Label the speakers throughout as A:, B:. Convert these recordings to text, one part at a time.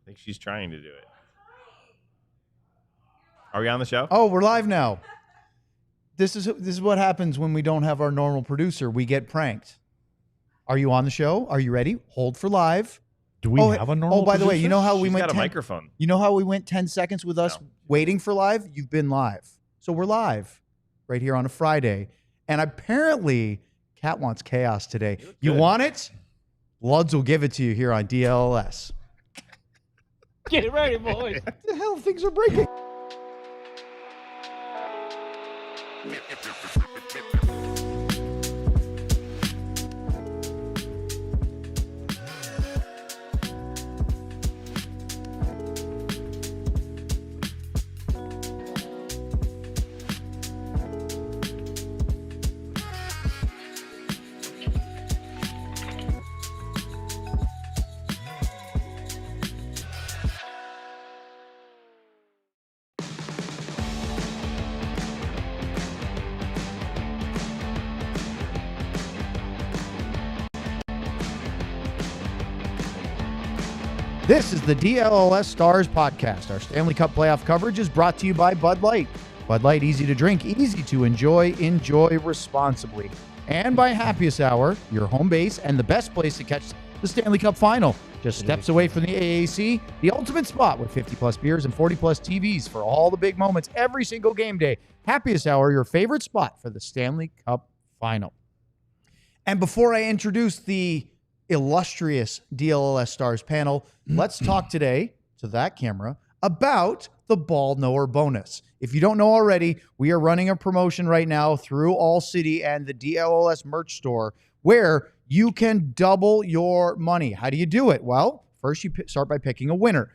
A: I think she's trying to do it. Are we on the show?
B: Oh, we're live now. This is what happens when we don't have our normal producer. We get pranked. Are you on the show? Are you ready? Hold for live.
C: Do we have a normal?
B: Oh, by the way, you know how we
A: She's
B: went
A: got a microphone.
B: You know how we went 10 seconds with us waiting for live? You've been live. So we're live right here on a Friday. And apparently, Kat wants chaos today. You want it? Bloods will give it to you here on DLLS.
C: Get ready, boys.
B: What the hell? Things are breaking. This is the DLLS Stars podcast. Our Stanley Cup playoff coverage is brought to you by Bud Light. Bud Light, easy to drink, easy to enjoy. Enjoy responsibly. And by Happiest Hour, your home base and the best place to catch the Stanley Cup final. Just steps away from the AAC, the ultimate spot with 50-plus beers and 40-plus TVs for all the big moments every single game day. Happiest Hour, your favorite spot for the Stanley Cup final. And before I introduce the illustrious DLLS Stars panel, let's talk today to that camera about the Ball Knower bonus. If you don't know already, we are running a promotion right now through ALLCITY and the DLLS merch store where you can double your money. How do you do it? Well, first you start by picking a winner.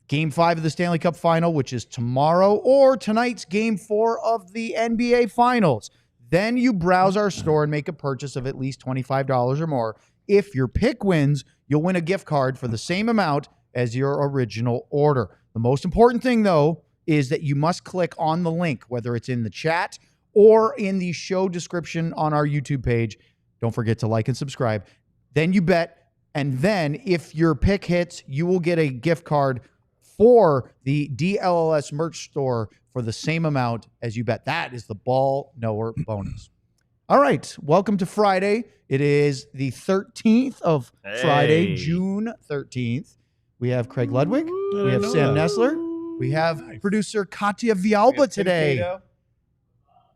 B: Game 5 of the Stanley Cup final, which is tomorrow, or tonight's Game 4 of the NBA Finals. Then you browse our store and make a purchase of at least $25 or more. If your pick wins, you'll win a gift card for the same amount as your original order. The most important thing, though, is that you must click on the link, whether it's in the chat or in the show description on our YouTube page. Don't forget to like and subscribe. Then you bet, and then if your pick hits, you will get a gift card for the DLLS merch store for the same amount as you bet. That is the Ball Knower bonus. All right, welcome to Friday. It is the 13th of Friday, June 13th. We have Craig Ludwig. We have Sam Nessler. We have producer Katya Vialba today.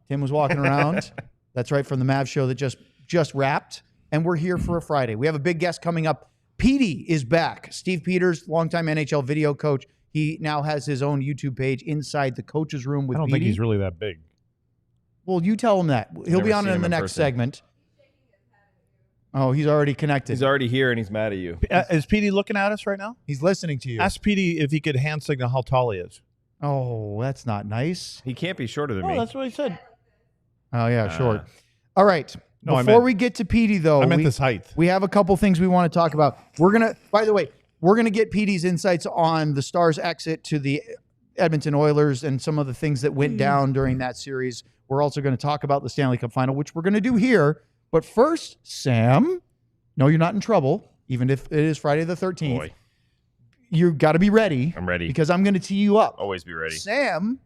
B: Tim was walking around. That's right, from the Mav show that just wrapped. And we're here for a Friday. We have a big guest coming up. Petey is back. Steve Peters, longtime NHL video coach. He now has his own YouTube page, Inside the Coach's Room with Petey.
C: I don't think he's really that big.
B: Well, you tell him that. He'll be on in the next segment. Oh, he's already connected.
A: He's already here, and he's mad at you.
C: Is Petey looking at us right now?
B: He's listening to you.
C: Ask Petey if he could hand signal how tall he is.
B: Oh, that's not nice.
A: He can't be shorter than me.
C: Oh, that's what he said.
B: Oh, yeah, short. All right.
C: No,
B: Before we get to Petey, though,
C: I meant this height.
B: We have a couple things we want to talk about. By the way, we're going to get Petey's insights on the Stars' exit to the Edmonton Oilers and some of the things that went down during that series. We're also going to talk about the Stanley Cup final, which we're going to do here. But first, Sam, no, you're not in trouble, even if it is Friday the 13th.
A: Boy.
B: You've got to be ready.
A: I'm ready.
B: Because I'm going to tee you up.
A: Always be ready.
B: Sam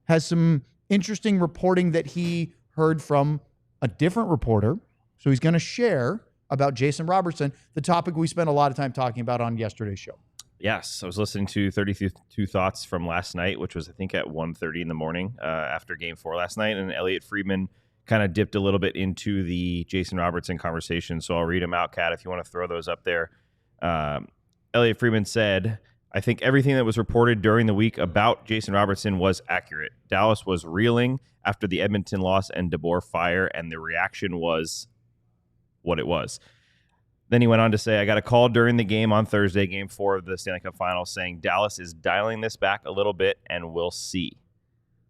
B: has some interesting reporting that he heard from a different reporter. So he's going to share about Jason Robertson, the topic we spent a lot of time talking about on yesterday's show.
A: Yes, I was listening to 32 Thoughts from last night, which was, I think, at 1:30 in the morning after Game 4 last night. And Elliot Friedman kind of dipped a little bit into the Jason Robertson conversation. So I'll read them out, Kat, if you want to throw those up there. Elliot Friedman said, I think everything that was reported during the week about Jason Robertson was accurate. Dallas was reeling after the Edmonton loss and DeBoer fire, and the reaction was what it was. Then he went on to say, I got a call during the game on Thursday, Game 4 of the Stanley Cup Finals, saying Dallas is dialing this back a little bit, and we'll see.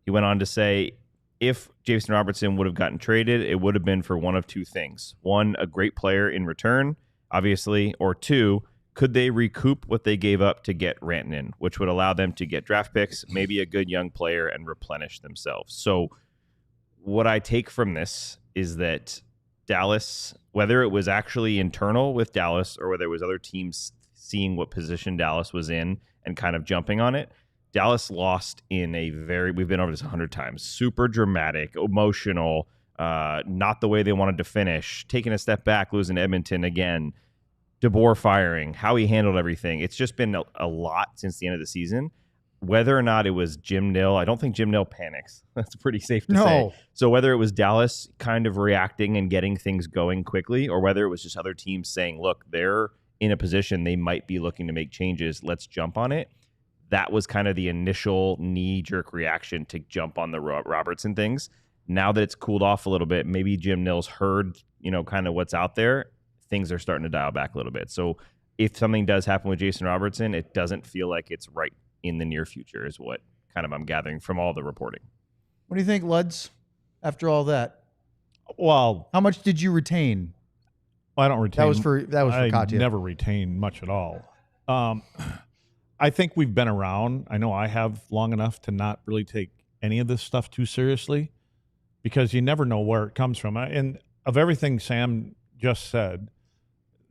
A: He went on to say, if Jason Robertson would have gotten traded, it would have been for one of two things. One, a great player in return, obviously, or two, could they recoup what they gave up to get Rantanen, which would allow them to get draft picks, maybe a good young player, and replenish themselves. So what I take from this is that Dallas, whether it was actually internal with Dallas or whether it was other teams seeing what position Dallas was in and kind of jumping on it, Dallas lost in a we've been over this 100 times, super dramatic, emotional, not the way they wanted to finish, taking a step back, losing to Edmonton again, DeBoer firing, how he handled everything. It's just been a lot since the end of the season. Whether or not it was Jim Nill, I don't think Jim Nill panics. That's pretty safe to say. So whether it was Dallas kind of reacting and getting things going quickly, or whether it was just other teams saying, look, they're in a position they might be looking to make changes, let's jump on it. That was kind of the initial knee-jerk reaction to jump on the Robertson things. Now that it's cooled off a little bit, maybe Jim Nill's heard, kind of what's out there, things are starting to dial back a little bit. So if something does happen with Jason Robertson, it doesn't feel like it's right in the near future is what kind of I'm gathering from all the reporting.
B: What do you think, Luds, after all that?
C: Well,
B: how much did you retain?
C: I don't retain.
B: That was for Katya.
C: I never retained much at all. I think we've been around. I know I have long enough to not really take any of this stuff too seriously because you never know where it comes from. And of everything Sam just said,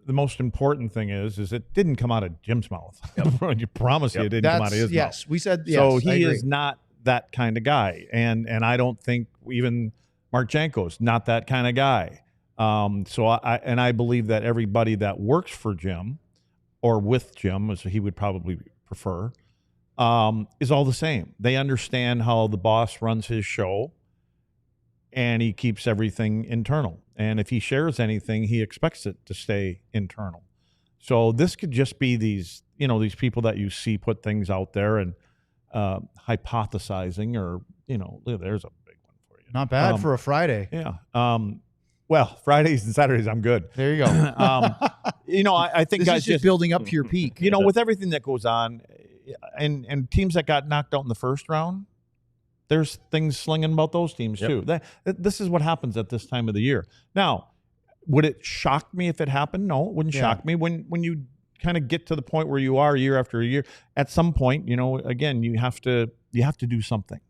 C: the most important thing is it didn't come out of Jim's mouth. Yep. You promise you it didn't come out of his mouth.
B: Yes, we said yes.
C: So he is not that kind of guy. And I don't think even Marchenko's not that kind of guy. So I believe that everybody that works for Jim or with Jim, as he would probably prefer, is all the same. They understand how the boss runs his show and he keeps everything internal. And if he shares anything, he expects it to stay internal. So this could just be these people that you see put things out there and hypothesizing or, there's a big one for you.
B: Not bad for a Friday.
C: Yeah. Well, Fridays and Saturdays, I'm good.
B: There you go.
C: I think
B: this
C: guys
B: is just building up to your peak.
C: With everything that goes on and teams that got knocked out in the first round, there's things slinging about those teams too. This is what happens at this time of the year. Now, would it shock me if it happened? No, it wouldn't shock me. When you kind of get to the point where you are year after year, at some point, again, you have to do something.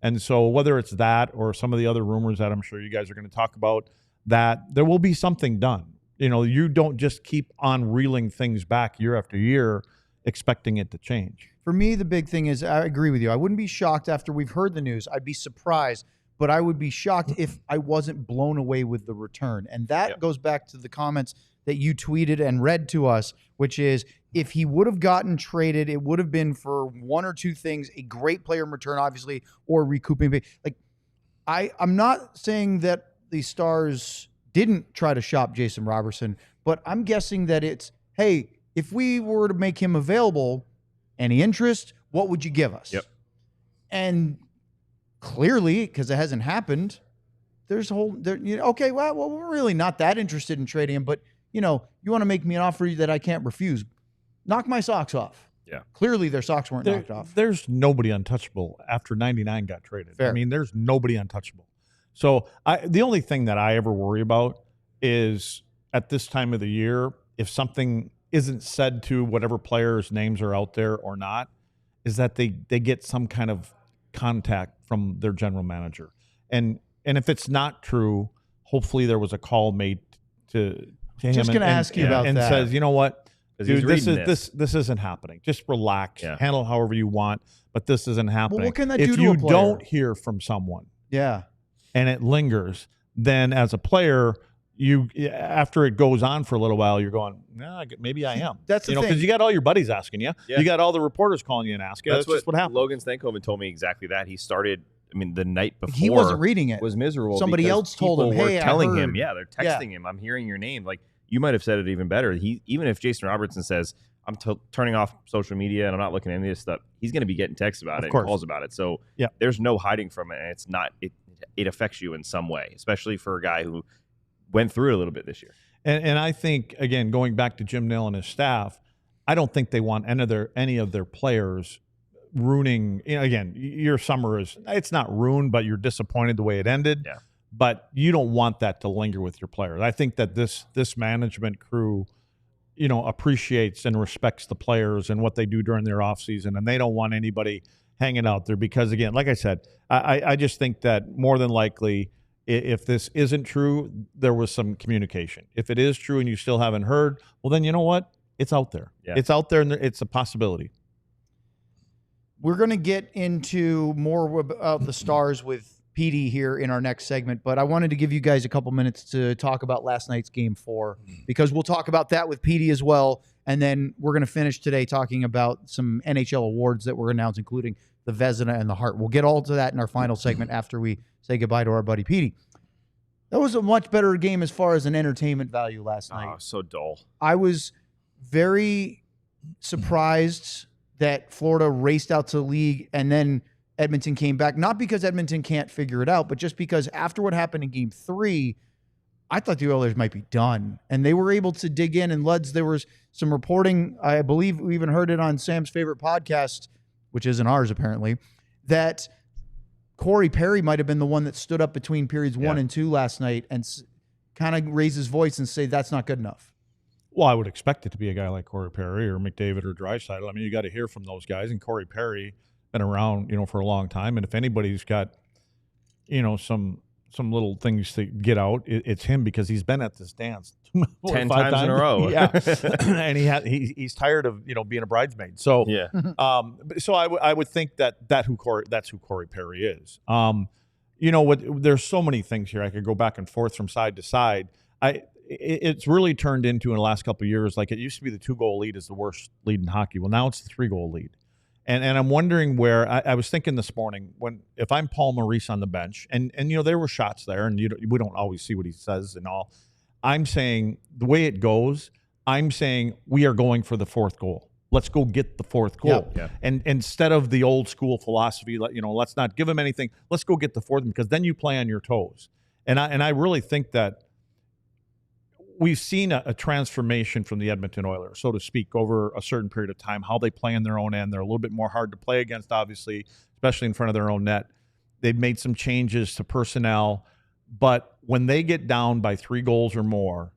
C: And so whether it's that or some of the other rumors that I'm sure you guys are going to talk about, that there will be something done. You don't just keep on reeling things back year after year expecting it to change.
B: For me, the big thing is, I agree with you. I wouldn't be shocked after we've heard the news. I'd be surprised, but I would be shocked if I wasn't blown away with the return. And that goes back to the comments that you tweeted and read to us, which is if he would have gotten traded, it would have been for one or two things, a great player in return, obviously, or recouping. Like, I'm not saying that the Stars didn't try to shop Jason Robertson, but I'm guessing that it's, hey, if we were to make him available, any interest, what would you give us?
A: Yep.
B: And clearly, because it hasn't happened, there's a whole, okay, well, we're really not that interested in trading him, but, you want to make me an offer that I can't refuse. Knock my socks off.
A: Yeah.
B: Clearly, their socks weren't knocked off.
C: There's nobody untouchable after 99 got traded.
B: Fair.
C: I mean, there's nobody untouchable. So the only thing that I ever worry about is at this time of the year, if something isn't said to whatever players' names are out there or not, is that they get some kind of contact from their general manager. And if it's not true, hopefully there was a call made to him.
B: Just going to ask you about
C: and
B: that.
C: Says, you know what, dude, this isn't happening. Just relax.
A: Yeah.
C: Handle however you want, but this isn't happening.
B: Well, what can that do to a
C: If you
B: player?
C: don't hear from someone and it lingers, then as a player, you after it goes on for a little while, you're going, nah, maybe I am.
B: That's the thing.
C: Because you got all your buddies asking you.
A: Yeah.
C: You got all the reporters calling you and asking. That's just what happened.
A: Logan Stankoven told me exactly that. He started, the night before.
B: He wasn't reading it.
A: Was miserable.
B: Somebody else told him,
A: people were
B: hey,
A: telling
B: I heard.
A: him, they're texting him, I'm hearing your name. Like, you might have said it even better. Even if Jason Robertson says, I'm turning off social media and I'm not looking at any of this stuff, he's going to be getting texts about it and calls about it. So there's no hiding from it. And it's not, it affects you in some way, especially for a guy who went through it a little bit this year.
C: And I think, again, going back to Jim Nill and his staff, I don't think they want any of their players ruining. Again, your summer it's not ruined, but you're disappointed the way it ended.
A: Yeah.
C: But you don't want that to linger with your players. I think that this management crew, appreciates and respects the players and what they do during their offseason, and they don't want anybody hanging out there because, again, like I said, I just think that more than likely If this isn't true, there was some communication. If it is true and you still haven't heard, well, then you know what? It's out there.
A: Yeah.
C: It's out there, and it's a possibility.
B: We're going to get into more about the Stars with Petey here in our next segment, but I wanted to give you guys a couple minutes to talk about last night's Game 4, because we'll talk about that with Petey as well, and then we're going to finish today talking about some NHL awards that were announced, including the Vezina and the Hart. We'll get all to that in our final segment after we say goodbye to our buddy Petey. That was a much better game as far as an entertainment value last night.
A: Oh, so dull.
B: I was very surprised that Florida raced out to the league and then Edmonton came back. Not because Edmonton can't figure it out, but just because after what happened in Game 3, I thought the Oilers might be done. And they were able to dig in. And Luds, there was some reporting, I believe we even heard it on Sam's favorite podcast, which isn't ours apparently, that Corey Perry might have been the one that stood up between periods 1 and 2 last night and kind of raise his voice and say that's not good enough.
C: Well, I would expect it to be a guy like Corey Perry or McDavid or Draisaitl. I mean, you got to hear from those guys. And Corey Perry been around, for a long time. And if anybody's got, some little things to get out, it's him, because he's been at this dance
A: 10 times in a row.
C: Yeah, and he's tired of being a bridesmaid. So
A: Yeah.
C: So I would think that's who Corey Perry is. There's so many things here. I could go back and forth from side to side. It's really turned into, in the last couple of years, like it used to be the 2-goal lead is the worst lead in hockey. Well, now it's the 3-goal lead. And I'm wondering where I was thinking this morning, if I'm Paul Maurice on the bench, and there were shots there, and we don't always see what he says and all. I'm saying the way it goes, I'm saying we are going for the 4th goal. Let's go get the 4th goal.
A: Yeah.
C: And instead of the old school philosophy, let's not give him anything. Let's go get the 4th, because then you play on your toes. And I really think that we've seen a transformation from the Edmonton Oilers, so to speak, over a certain period of time, how they play in their own end. They're a little bit more hard to play against, obviously, especially in front of their own net. They've made some changes to personnel, but when they get down by 3 goals or more,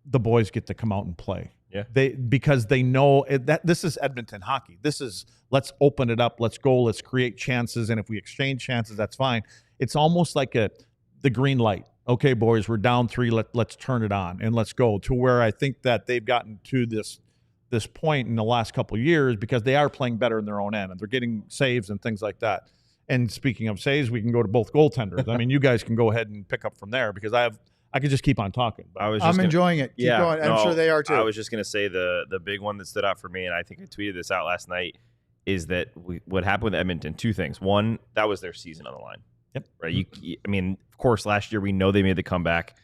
C: the boys get to come out and play.
A: Yeah.
C: Because they know that this is Edmonton hockey. This is, let's open it up, let's go, let's create chances, and if we exchange chances, that's fine. It's almost like the green light. Okay, boys, we're down 3. Let's turn it on and let's go, to where I think that they've gotten to this point in the last couple of years, because they are playing better in their own end and they're getting saves and things like that. And speaking of saves, we can go to both goaltenders. I mean, you guys can go ahead and pick up from there, because I could just keep on talking.
B: I'm enjoying it. Keep going. I'm sure they are too.
A: I was just going to say the big one that stood out for me, and I think I tweeted this out last night, is that what happened with Edmonton, 2 things. One, that was their season on the line.
C: Yep.
A: Right. I mean, of course, last year we know they made the comeback,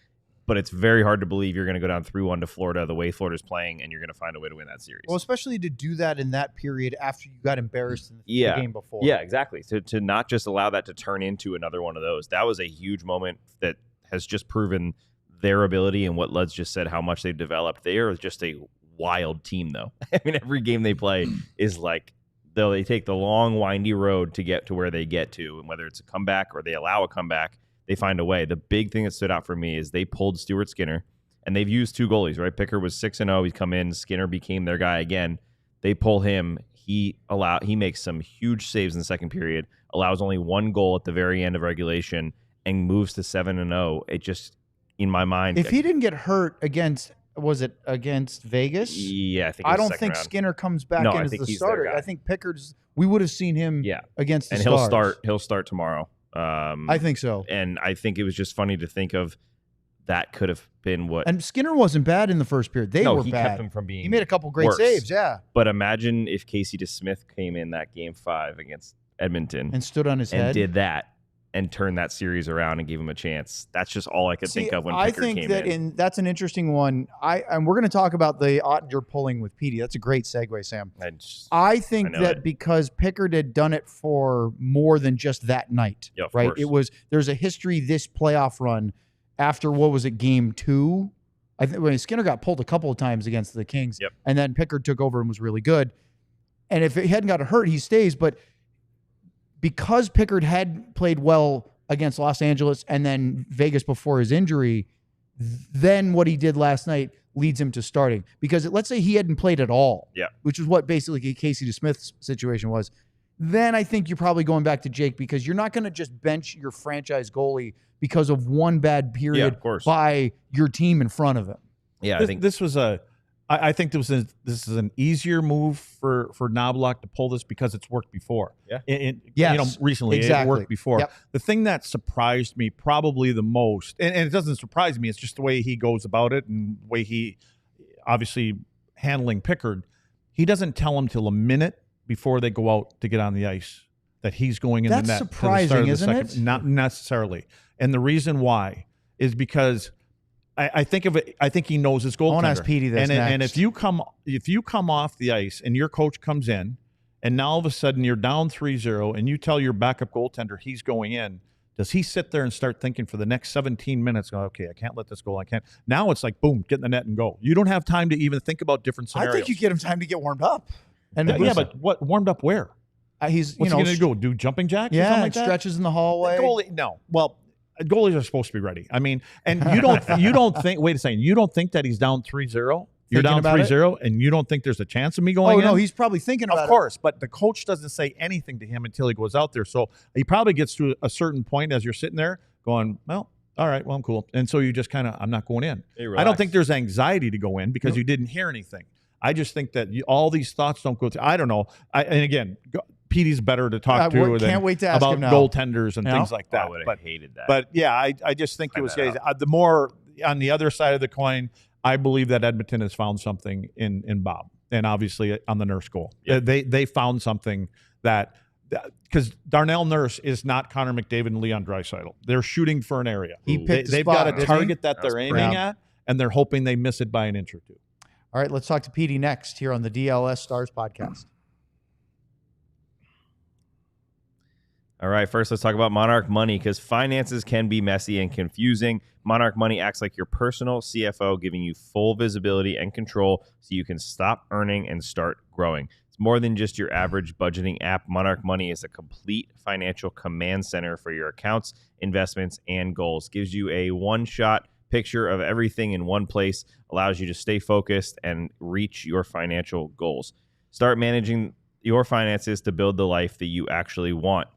A: but it's very hard to believe you're going to go down 3-1 to Florida the way Florida's playing, and you're going to find a way to win that series.
B: Well, especially to do that in that period after you got embarrassed in the game before.
A: Yeah, exactly. To not just allow that to turn into another one of those. That was a huge moment that has just proven their ability, and what Lud's just said, how much they've developed. They are just a wild team, though. I mean, every game they play is like, though they take the long, windy road to get to where they get to, and whether it's a comeback or they allow a comeback, they find a way. The big thing that stood out for me is they pulled Stuart Skinner, and they've used 2 goalies, right? Picker was 6-0. He's come in. Skinner became their guy again. They pull him. He makes some huge saves in the second period, allows only 1 goal at the very end of regulation, and moves to 7-0. It just, in my mind,
B: if he didn't get hurt against, was it against Vegas?
A: Yeah, I think.
B: I don't think Skinner comes back in as the starter. I think Pickard's. We would have seen him. Against the Stars.
A: And he'll start tomorrow.
B: I think so.
A: And I think it was just funny to think of that could have been what.
B: And Skinner wasn't bad in the first period. They were
A: he
B: bad.
A: Kept him from being.
B: He made a couple great saves. Yeah.
A: But imagine if Casey DeSmith came in that Game 5 against Edmonton
B: and stood on his head
A: and did that. And turned that series around and gave him a chance. That's just all I could think of when Pickard came in.
B: I think that that's an interesting one. And we're going to talk about the Oettinger pulling with Petey. That's a great segue, Sam. I think that because Pickard had done it for more than just that night, right?
A: Course.
B: There's a history this playoff run after, what was it, Game 2? I think when Skinner got pulled a couple of times against the Kings, and then Pickard took over and was really good. And if he hadn't got hurt, he stays, but because Pickard had played well against Los Angeles and then Vegas before his injury, then what he did last night leads him to starting. Because let's say he hadn't played at all, which is what basically Casey DeSmith's situation was. then I think you're probably going back to Jake, because you're not going to just bench your franchise goalie because of one bad period by your team in front of him.
A: Yeah,
C: I think this is an easier move for Knobloch to pull this because it's worked before. Recently it worked before. Yep. The thing that surprised me probably the most, and it doesn't surprise me, it's just the way he goes about it and the way he obviously handling Pickard. He doesn't tell them till a minute before they go out to get on the ice that he's going in the net.
B: That's surprising, isn't it?
C: Not necessarily. And the reason why is because I think he knows his goaltender.
B: I want to ask Petey this next.
C: And if you come off the ice and your coach comes in, and now all of a sudden you're down 3-0, and you tell your backup goaltender he's going in, does he sit there and start thinking for the next 17 minutes, okay, I can't let this go, I can't. Now it's like, boom, get in the net and go. You don't have time to even think about different scenarios.
B: I think you get him time to get warmed up.
C: And but what warmed up where?
B: What's
C: he going to go? Do jumping jacks?
B: Yeah,
C: or something like that?
B: Stretches in the hallway.
C: The goalie, no. Well, goalies are supposed to be ready. I mean, and you don't think. Wait a second. You don't think that he's down 3-0? You're down 3-0, and you don't think there's a chance of me going in?
B: Oh no, he's probably thinking about it.
C: Of course, but the coach doesn't say anything to him until he goes out there. So he probably gets to a certain point as you're sitting there going, well, all right, well, I'm cool. And so you just kind of, I'm not going in. I don't think there's anxiety to go in because you didn't hear anything. I just think that all these thoughts don't go through. I don't know. And again, Petey's better to talk to
B: can't wait to ask
C: about
B: him now.
C: Goaltenders and things like that.
A: I would have hated that.
C: But yeah, I just think it was the more on the other side of the coin. I believe that Edmonton has found something in Bob, and obviously on the Nurse goal. Yep. They found something that because Darnell Nurse is not Connor McDavid and Leon Draisaitl. They're shooting for an area. They've got a target that they're aiming at, and they're hoping they miss it by an inch or two.
B: All right, let's talk to Petey next here on the DLS Stars podcast.
A: All right, first let's talk about Monarch Money, because finances can be messy and confusing. Monarch Money acts like your personal CFO, giving you full visibility and control so you can stop earning and start growing. It's more than just your average budgeting app. Monarch Money is a complete financial command center for your accounts, investments, and goals. Gives you a one-shot picture of everything in one place, allows you to stay focused and reach your financial goals. Start managing your finances to build the life that you actually want.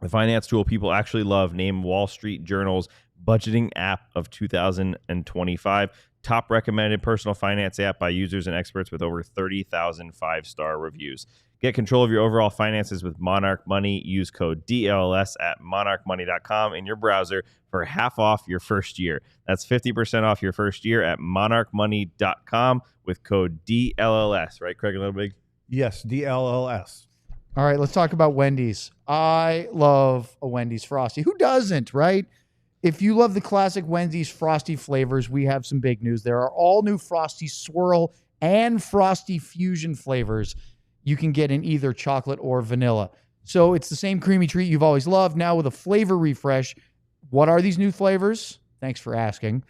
A: The finance tool people actually love, named Wall Street Journal's budgeting app of 2025. Top recommended personal finance app by users and experts with over 30,000 five-star reviews. Get control of your overall finances with Monarch Money. Use code DLLS at monarchmoney.com in your browser for half off your first year. That's 50% off your first year at monarchmoney.com with code DLLS. Right, Craig, a little big?
C: Yes, DLLS.
B: All right, let's talk about Wendy's. I love a Wendy's Frosty. Who doesn't, right? If you love the classic Wendy's Frosty flavors, we have some big news. There are all new Frosty Swirl and Frosty Fusion flavors you can get in either chocolate or vanilla. So it's the same creamy treat you've always loved, now with a flavor refresh. What are these new flavors? Thanks for asking.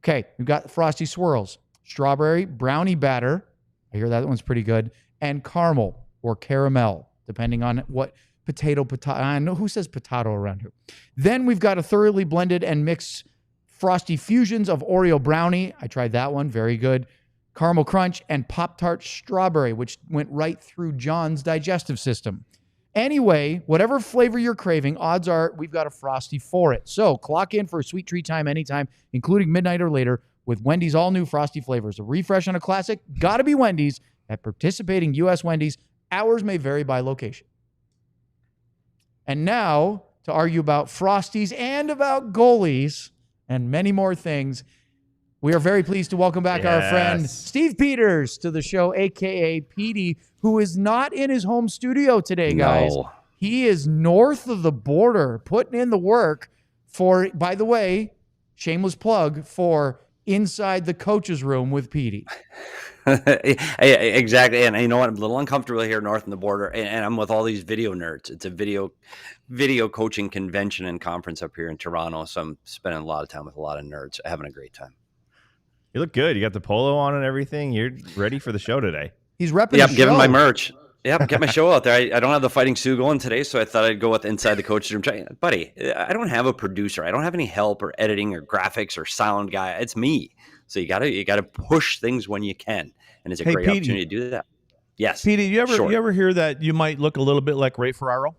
B: Okay, we've got Frosty Swirls, strawberry, brownie batter. I hear that one's pretty good. And caramel or caramel, depending on what potato. I know who says potato around here. Then we've got a thoroughly blended and mixed Frosty Fusions of Oreo brownie. I tried that one. Very good. Caramel crunch and Pop-Tart strawberry, which went right through John's digestive system. Anyway, whatever flavor you're craving, odds are we've got a Frosty for it. So clock in for a sweet treat time anytime, including midnight or later, with Wendy's all new Frosty flavors. A refresh on a classic, gotta be Wendy's. At participating U.S. Wendy's, hours may vary by location. And now, to argue about Frosties and about goalies and many more things, we are very pleased to welcome back our friend Steve Peters to the show, a.k.a. Petey, who is not in his home studio today, guys.
D: No.
B: He is north of the border, putting in the work for, by the way, shameless plug, for Inside the Coach's Room with Petey.
D: Exactly. And you know what? I'm a little uncomfortable here north on the border, and I'm with all these video nerds. It's a video coaching convention and conference up here in Toronto. So I'm spending a lot of time with a lot of nerds, having a great time.
A: You look good. You got the polo on and everything. You're ready for the show today.
B: He's repping
D: Yep,
B: the show.
D: giving my merch. Yep, get my show out there. I don't have the Fighting Sioux going today, so I thought I'd go with Inside the Coach's Room. Buddy, I don't have a producer. I don't have any help or editing or graphics or sound guy. It's me. So you gotta push things when you can, and it's a great opportunity to do that. Yes.
C: Petey, you
D: Short.
C: ever hear that you might look a little bit like Ray Ferraro?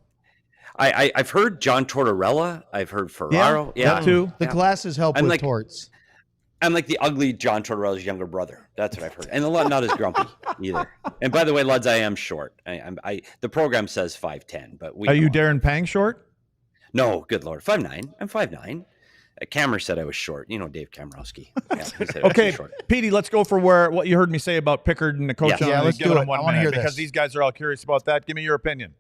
D: I've heard John Tortorella. I've heard Ferraro.
C: Yeah, that too.
B: The glasses help
D: I'm
B: with
D: like-
B: torts.
D: I'm like the ugly John Tortorella's younger brother. That's what I've heard. And not as grumpy either. And by the way, Luds, I am short. The program says 5'10", but
C: Are you Darren Pang short?
D: No, good Lord. 5'9". I'm 5'9". Cameron said I was short. You know, Dave Kamrowski. Yeah, he said I was
C: Okay,
D: short.
C: Petey, let's go for what you heard me say about Pickard and the coach.
D: Yeah.
B: Yeah, let's do it. I
C: want
B: wanna hear
C: because
B: this.
C: these guys are all curious about that. Give me your opinion.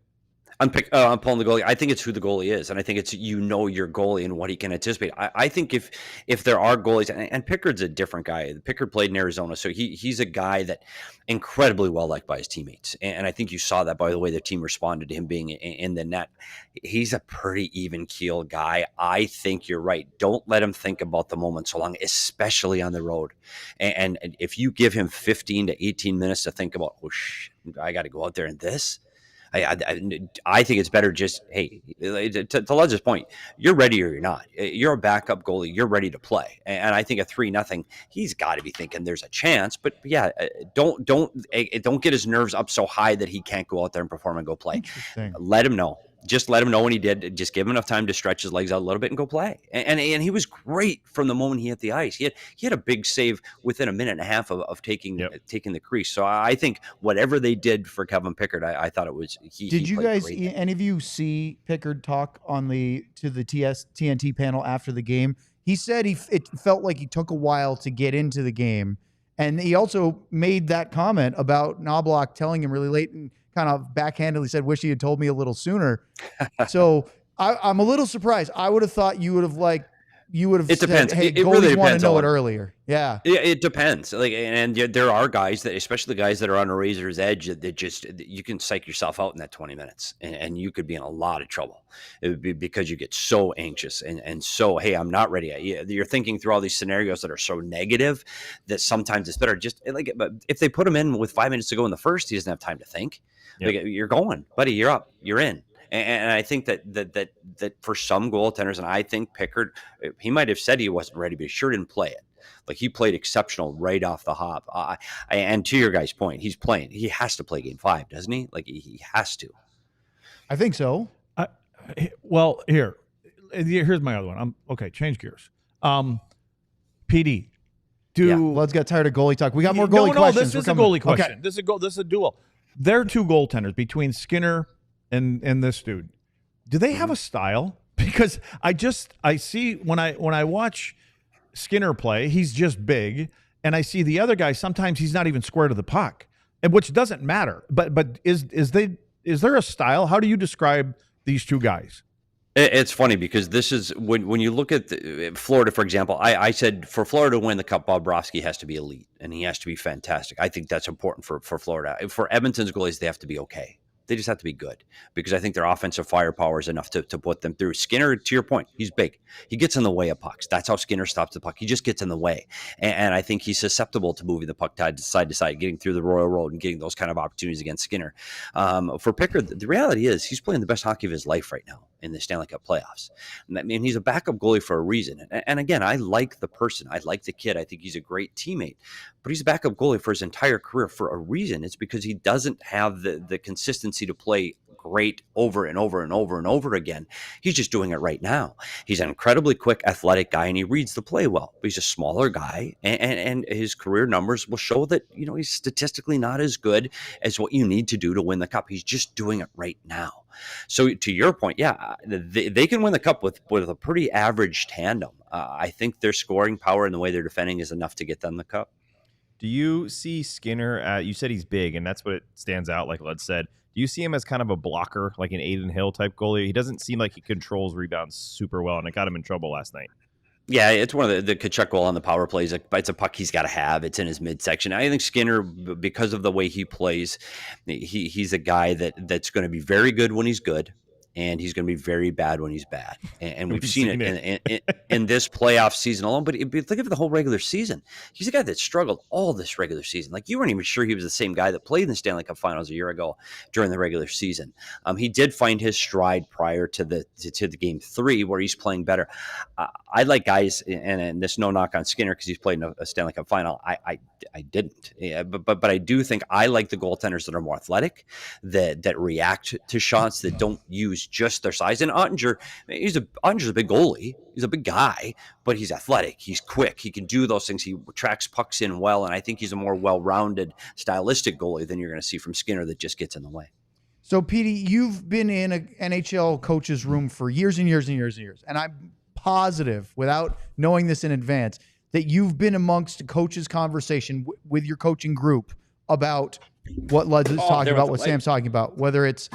D: I'm pulling the goalie. I think it's who the goalie is, and I think it's your goalie and what he can anticipate. I think if there are goalies, and Pickard's a different guy. Pickard played in Arizona, so he's a guy that incredibly well liked by his teammates, and I think you saw that by the way the team responded to him being in the net. He's a pretty even keel guy. I think you're right. Don't let him think about the moment so long, especially on the road. And if you give him 15 to 18 minutes to think about, I got to go out there and this. I think it's better just, hey, to Ludz's point, you're ready or you're not. You're a backup goalie. You're ready to play. And I think a 3-0, he's got to be thinking there's a chance. But yeah, don't get his nerves up so high that he can't go out there and perform and go play.
B: Interesting.
D: Let him know. Just let him know when he did. Just give him enough time to stretch his legs out a little bit and go play. And he was great from the moment he hit the ice. He had a big save within a minute and a half of taking the crease. So I think whatever they did for Kevin Pickard, I thought it was he.
B: Did you guys,
D: great.
B: any of you see Pickard talk to the TNT panel after the game? He said it felt like he took a while to get into the game. And he also made that comment about Knobloch telling him really late and kind of backhandedly said, wish he had told me a little sooner. So I'm a little surprised. I would have thought you would have
D: It depends.
B: Said, hey,
D: It
B: goalies
D: really
B: want
D: depends
B: to know
D: on-
B: it earlier. Yeah.
D: It depends. And there are guys that, especially guys that are on a razor's edge, that just you can psych yourself out in that 20 minutes, and you could be in a lot of trouble. It would be because you get so anxious and so, hey, I'm not ready. You're thinking through all these scenarios that are so negative that sometimes it's better just but if they put him in with 5 minutes to go in the first, he doesn't have time to think.
A: Yep.
D: You're going, buddy. You're up. You're in. And I think that for some goaltenders, and I think Pickard, he might have said he wasn't ready, but he sure didn't play it. Like he played exceptional right off the hop. And to your guy's point, he's playing. He has to play Game 5, doesn't he? Like he has to.
B: I think so.
C: Well, here's my other one. Okay, change gears. PD,
B: Let's get tired of goalie talk. We got more goalie questions.
C: This is a goalie question. Okay. This is a duel. There are two goaltenders between Skinner and this dude. Do they have a style? Because I see when I watch Skinner play, he's just big, and I see the other guy, sometimes he's not even square to the puck, and which doesn't matter. But is there a style? How do you describe these two guys?
D: It's funny because this is when you look at Florida, for example. I said for Florida to win the Cup, Bobrovsky has to be elite and he has to be fantastic. I think that's important for Florida. For Edmonton's goalies, they have to be okay. They just have to be good because I think their offensive firepower is enough to put them through. Skinner, to your point, he's big. He gets in the way of pucks. That's how Skinner stops the puck. He just gets in the way. And I think he's susceptible to moving the puck side to side, getting through the Royal Road and getting those kind of opportunities against Skinner. For Pickard, the reality is he's playing the best hockey of his life right now in the Stanley Cup playoffs. I mean, he's a backup goalie for a reason. And again, I like the person. I like the kid. I think he's a great teammate. But he's a backup goalie for his entire career for a reason. It's because he doesn't have the consistency to play great over and over and over and over again. He's just doing it right now. He's an incredibly quick, athletic guy, and he reads the play well. But he's a smaller guy, and his career numbers will show that he's statistically not as good as what you need to do to win the Cup. He's just doing it right now. So to your point, yeah, they can win the Cup with a pretty average tandem. I think their scoring power and the way they're defending is enough to get them the Cup.
A: Do you see Skinner, you said he's big, and that's what it stands out, like Lud said. Do you see him as kind of a blocker, like an Aiden Hill type goalie? He doesn't seem like he controls rebounds super well, and it got him in trouble last night.
D: Yeah, it's one of the Kachuk goal on the power plays. It's a puck he's got to have. It's in his midsection. I think Skinner, because of the way he plays, he's a guy that's going to be very good when he's good, and he's going to be very bad when he's bad. And we've seen it in this playoff season alone. But think of the whole regular season. He's a guy that struggled all this regular season. Like, you weren't even sure he was the same guy that played in the Stanley Cup Finals a year ago during the regular season. He did find his stride prior to the Game 3 where he's playing better. I like guys, and this no knock on Skinner because he's played in a Stanley Cup final. I didn't, but I do think I like the goaltenders that are more athletic, that react to shots, that don't use just their size. And Ottinger's a big goalie. He's a big guy, but he's athletic. He's quick. He can do those things. He tracks pucks in well, and I think he's a more well-rounded, stylistic goalie than you're going to see from Skinner that just gets in the way.
B: So, Petey, you've been in an NHL coach's room for years and years and years and years, and I'm positive, without knowing this in advance, that you've been amongst coaches' conversation with your coaching group about what Luds is talking about, what Sam's talking about, whether it's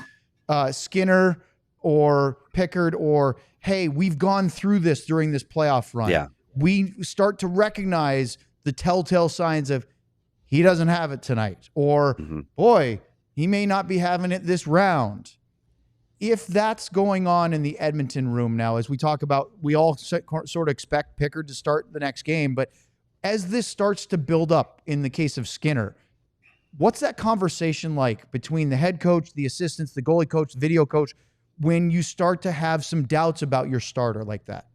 B: Skinner or Pickard, or, hey, we've gone through this during this playoff run.
D: Yeah.
B: We start to recognize the telltale signs of he doesn't have it tonight, or boy, he may not be having it this round. If that's going on in the Edmonton room now, as we talk about, we all sort of expect Pickard to start the next game, but as this starts to build up in the case of Skinner, what's that conversation like between the head coach, the assistants, the goalie coach, the video coach, when you start to have some doubts about your starter like that?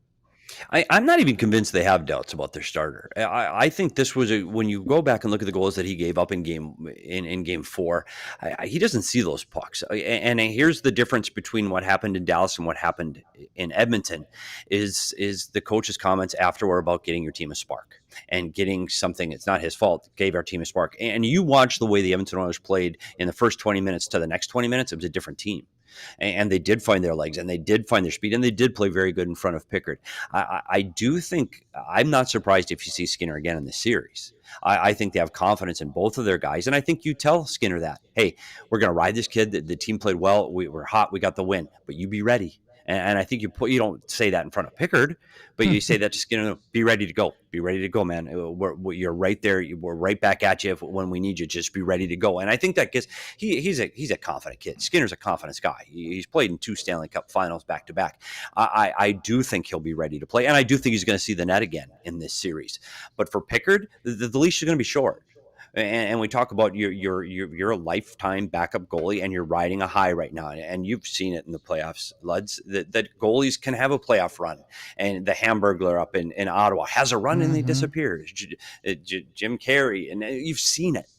D: I'm not even convinced they have doubts about their starter. I think this was when you go back and look at the goals that he gave up in game 4, he doesn't see those pucks. And here's the difference between what happened in Dallas and what happened in Edmonton is the coach's comments afterward about getting your team a spark and getting something. It's not his fault. Gave our team a spark. And you watch the way the Edmonton Oilers played in the first 20 minutes to the next 20 minutes. It was a different team. And they did find their legs, and they did find their speed, and they did play very good in front of Pickard. I do think, I'm not surprised if you see Skinner again in the series. I think they have confidence in both of their guys, and I think you tell Skinner that, hey, we're going to ride this kid. The team played well. We're hot. We got the win, but you be ready. And I think you don't say that in front of Pickard, but you say that to Skinner. Be ready to go. Be ready to go, man. You're right there. We're right back at you when we need you. Just be ready to go. And I think that gets he's a confident kid. Skinner's a confidence guy. He's played in 2 Stanley Cup finals back to back. I do think he'll be ready to play, and I do think he's going to see the net again in this series. But for Pickard, the leash is going to be short. And we talk about you're a lifetime backup goalie, and you're riding a high right now. And you've seen it in the playoffs, Luds, that goalies can have a playoff run. And the Hamburglar up in Ottawa has a run and they disappear. Jim Carey, and you've seen it.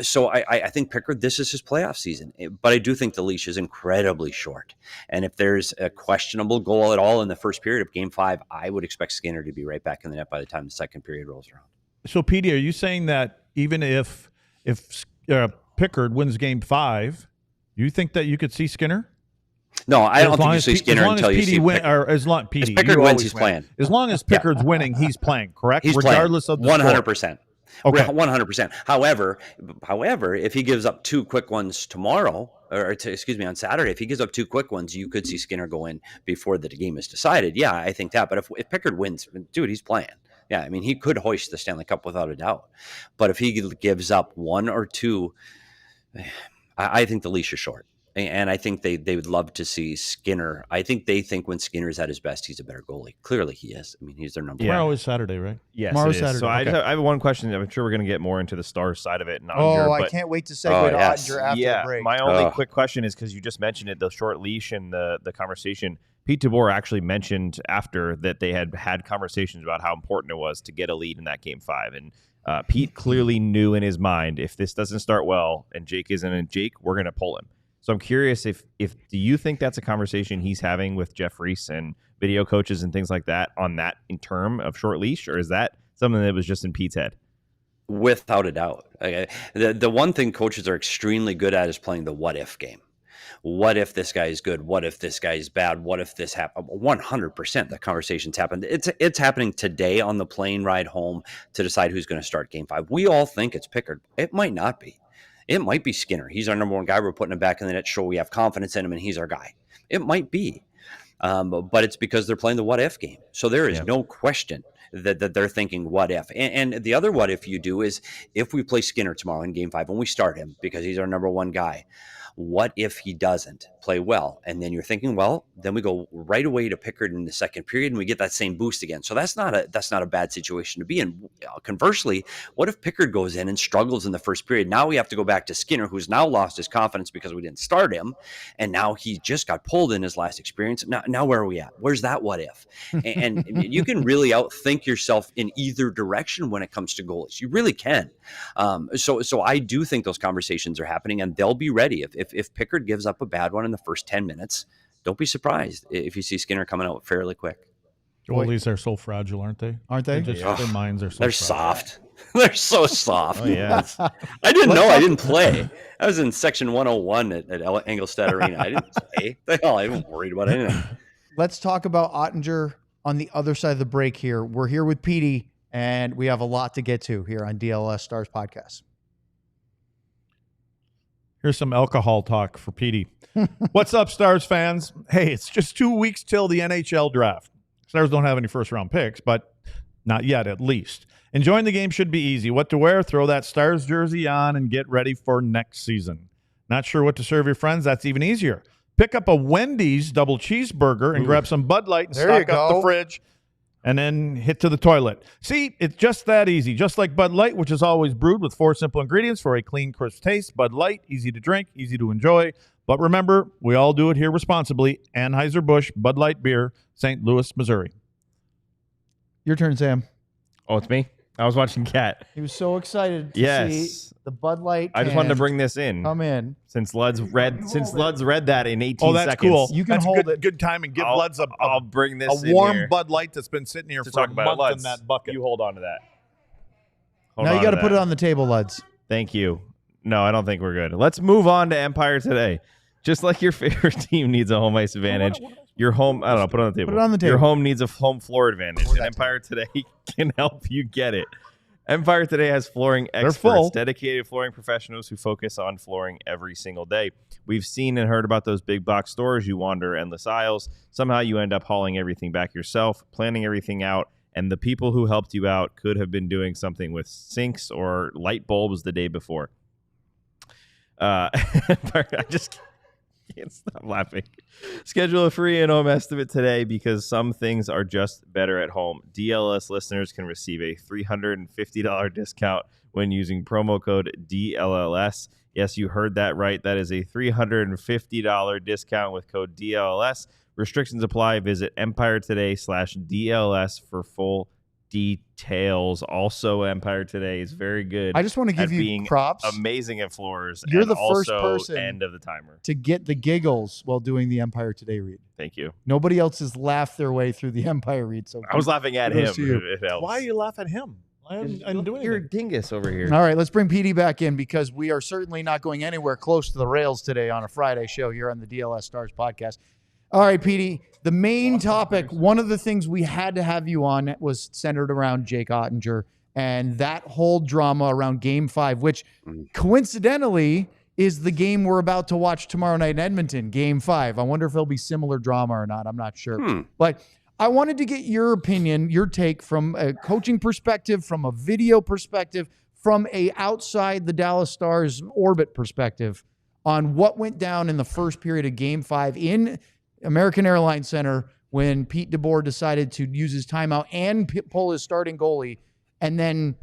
D: So I think Pickard, this is his playoff season. But I do think the leash is incredibly short. And if there's a questionable goal at all in the first period of Game 5, I would expect Skinner to be right back in the net by the time the second period rolls around.
C: So, Petey, are you saying that even if Pickard wins Game 5, you think that you could see Skinner?
D: No, I don't think you see Skinner until you see Pickard.
C: As long as
D: Pickard wins, he's playing.
C: As long as Pickard's winning, he's playing, correct?
D: He's
C: regardless
D: playing.
C: of the
D: 100%.
C: Okay.
D: 100%. However, if he gives up 2 quick ones tomorrow, on Saturday, if he gives up 2 quick ones, you could see Skinner go in before the game is decided. Yeah, I think that. But if Pickard wins, dude, he's playing. Yeah, I mean, he could hoist the Stanley Cup without a doubt. But if he gives up 1 or 2, I think the leash is short. And I think they would love to see Skinner. I think they think when Skinner's at his best, he's a better goalie. Clearly he is. I mean, he's their number one.
C: Tomorrow is Saturday, right?
A: Yes,
B: Tomorrow's
A: it is.
B: Saturday.
A: So I have one question. I'm sure we're going to get more into the Stars side of it.
B: I can't wait to segue to Ottinger after the break.
A: My only quick question is, because you just mentioned it, the short leash and the conversation. Pete DeBoer actually mentioned after that they had conversations about how important it was to get a lead in that Game 5. And Pete clearly knew in his mind, if this doesn't start well and Jake isn't in Jake, we're going to pull him. So I'm curious if do you think that's a conversation he's having with Jeff Reese and video coaches and things like that on that in term of short leash, or is that something that was just in Pete's head?
D: Without a doubt. The one thing coaches are extremely good at is playing the what if game. What if this guy is good? What if this guy is bad? What if this happened? 100% the conversations happened. It's happening today on the plane ride home to decide who's going to start Game 5. We all think it's Pickard. It might not be. It might be Skinner. He's our number one guy. We're putting him back in the net. Sure, we have confidence in him, and he's our guy. It might be. But it's because they're playing the what if game. So there is no question that they're thinking what if. And the other what if you do is if we play Skinner tomorrow in Game 5 and we start him because he's our number one guy, What if he doesn't play well? And then you're thinking, well, then we go right away to Pickard in the second period and we get that same boost again. So that's not a bad situation to be in. Conversely, what if Pickard goes in and struggles in the first period? Now we have to go back to Skinner, who's now lost his confidence because we didn't start him. And now he just got pulled in his last experience. Now where are we at? Where's that what if? And you can really outthink yourself in either direction when it comes to goalies. You really can. So I do think those conversations are happening, and they'll be ready. If Pickard gives up a bad one in the first 10 minutes, don't be surprised if you see Skinner coming out fairly quick.
C: Goalies are so fragile, aren't they?
B: Aren't they?
C: Their minds are so
D: They're
C: fragile.
D: soft. They're so soft.
A: Oh, yeah.
D: I didn't know. I didn't play. I was in section 101 at Engelstad Arena. I didn't play. The hell, I wasn't worried about anything.
B: Let's talk about Ottinger on the other side of the break here. We're here with Petey, and we have a lot to get to here on DLLS Stars Podcast.
C: Here's some alcohol talk for Petey. What's up, Stars fans? Hey, it's just 2 weeks till the NHL draft. Stars don't have any first-round picks, but not yet, at least. Enjoying the game should be easy. What to wear? Throw that Stars jersey on and get ready for next season. Not sure what to serve your friends? That's even easier. Pick up a Wendy's double cheeseburger and grab some Bud Light and stock up the fridge, and then hit to the toilet. See, it's just that easy. Just like Bud Light, which is always brewed with 4 simple ingredients for a clean, crisp taste. Bud Light, easy to drink, easy to enjoy. But remember, we all do it here responsibly. Anheuser-Busch Bud Light Beer, St. Louis, Missouri.
B: Your turn, Sam.
A: Oh, it's me. I was watching Cat.
B: He was so excited to see the Bud Light.
A: I just wanted to bring this in.
B: Come in.
A: Since Lud's read that in 18
C: Oh, that's
A: seconds.
C: cool.
B: You can
C: that's
B: hold
C: good, good timing. Give Lud's
A: I'll bring this
C: a warm
A: in here
C: Bud Light that's been sitting here
A: to
C: for
A: talk
C: a
A: about
C: month
A: Lud's.
C: in that bucket.
A: You hold on to that.
B: Now you got to put it on the table, Luds.
A: Thank you. No, I don't think we're good. Let's move on to Empire Today. Just like your favorite team needs a home ice advantage, your home, I don't know, put it on the table.
B: Put it on the table.
A: Your home needs a home floor advantage, and Empire Today can help you get it. Empire Today has flooring experts, dedicated flooring professionals who focus on flooring every single day. We've seen and heard about those big box stores. You wander endless aisles. Somehow you end up hauling everything back yourself, planning everything out, and the people who helped you out could have been doing something with sinks or light bulbs the day before. I just can't stop laughing. Schedule a free in-home estimate today because some things are just better at home. DLLS listeners can receive a $350 discount when using promo code DLLS. Yes, you heard that right. That is a $350 discount with code DLLS. Restrictions apply. Visit EmpireToday/DLS for full details. Also, Empire Today is very good.
B: I just want to give you props.
A: Amazing at floors.
B: You're
A: and
B: the first
A: also
B: person
A: end of the timer
B: to get the giggles while doing the Empire Today read.
A: Thank you.
B: Nobody else has laughed their way through the Empire read. So
A: I was laughing at him. It helps.
C: Why are you laughing at him? I didn't do
A: You're a
C: anything.
A: dingus over here.
B: All right, let's bring Petey back in because we are certainly not going anywhere close to the rails today on a Friday show here on the DLS Stars podcast. All right, Petey, the main topic, one of the things we had to have you on was centered around Jake Ottinger and that whole drama around Game 5, which coincidentally is the game we're about to watch tomorrow night in Edmonton, Game 5. I wonder if there'll be similar drama or not. I'm not sure. But I wanted to get your opinion, your take from a coaching perspective, from a video perspective, from a outside the Dallas Stars orbit perspective on what went down in the first period of Game 5 in American Airlines Center when Pete DeBoer decided to use his timeout and pull his starting goalie and then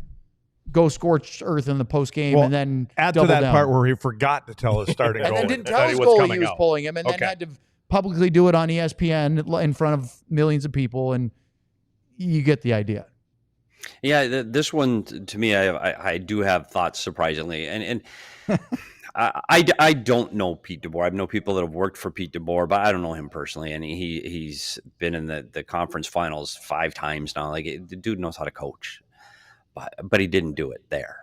B: go scorched earth in the post game and then
C: add to that part where he forgot to tell his starting goalie.
B: And then didn't tell his goalie he was pulling him and then had to publicly do it on ESPN in front of millions of people, and you get the idea.
D: Yeah, this one, to me, I do have thoughts, surprisingly. And I don't know Pete DeBoer. I know people that have worked for Pete DeBoer, but I don't know him personally. And he's been in the conference finals 5 times now. Like, the dude knows how to coach, but he didn't do it there.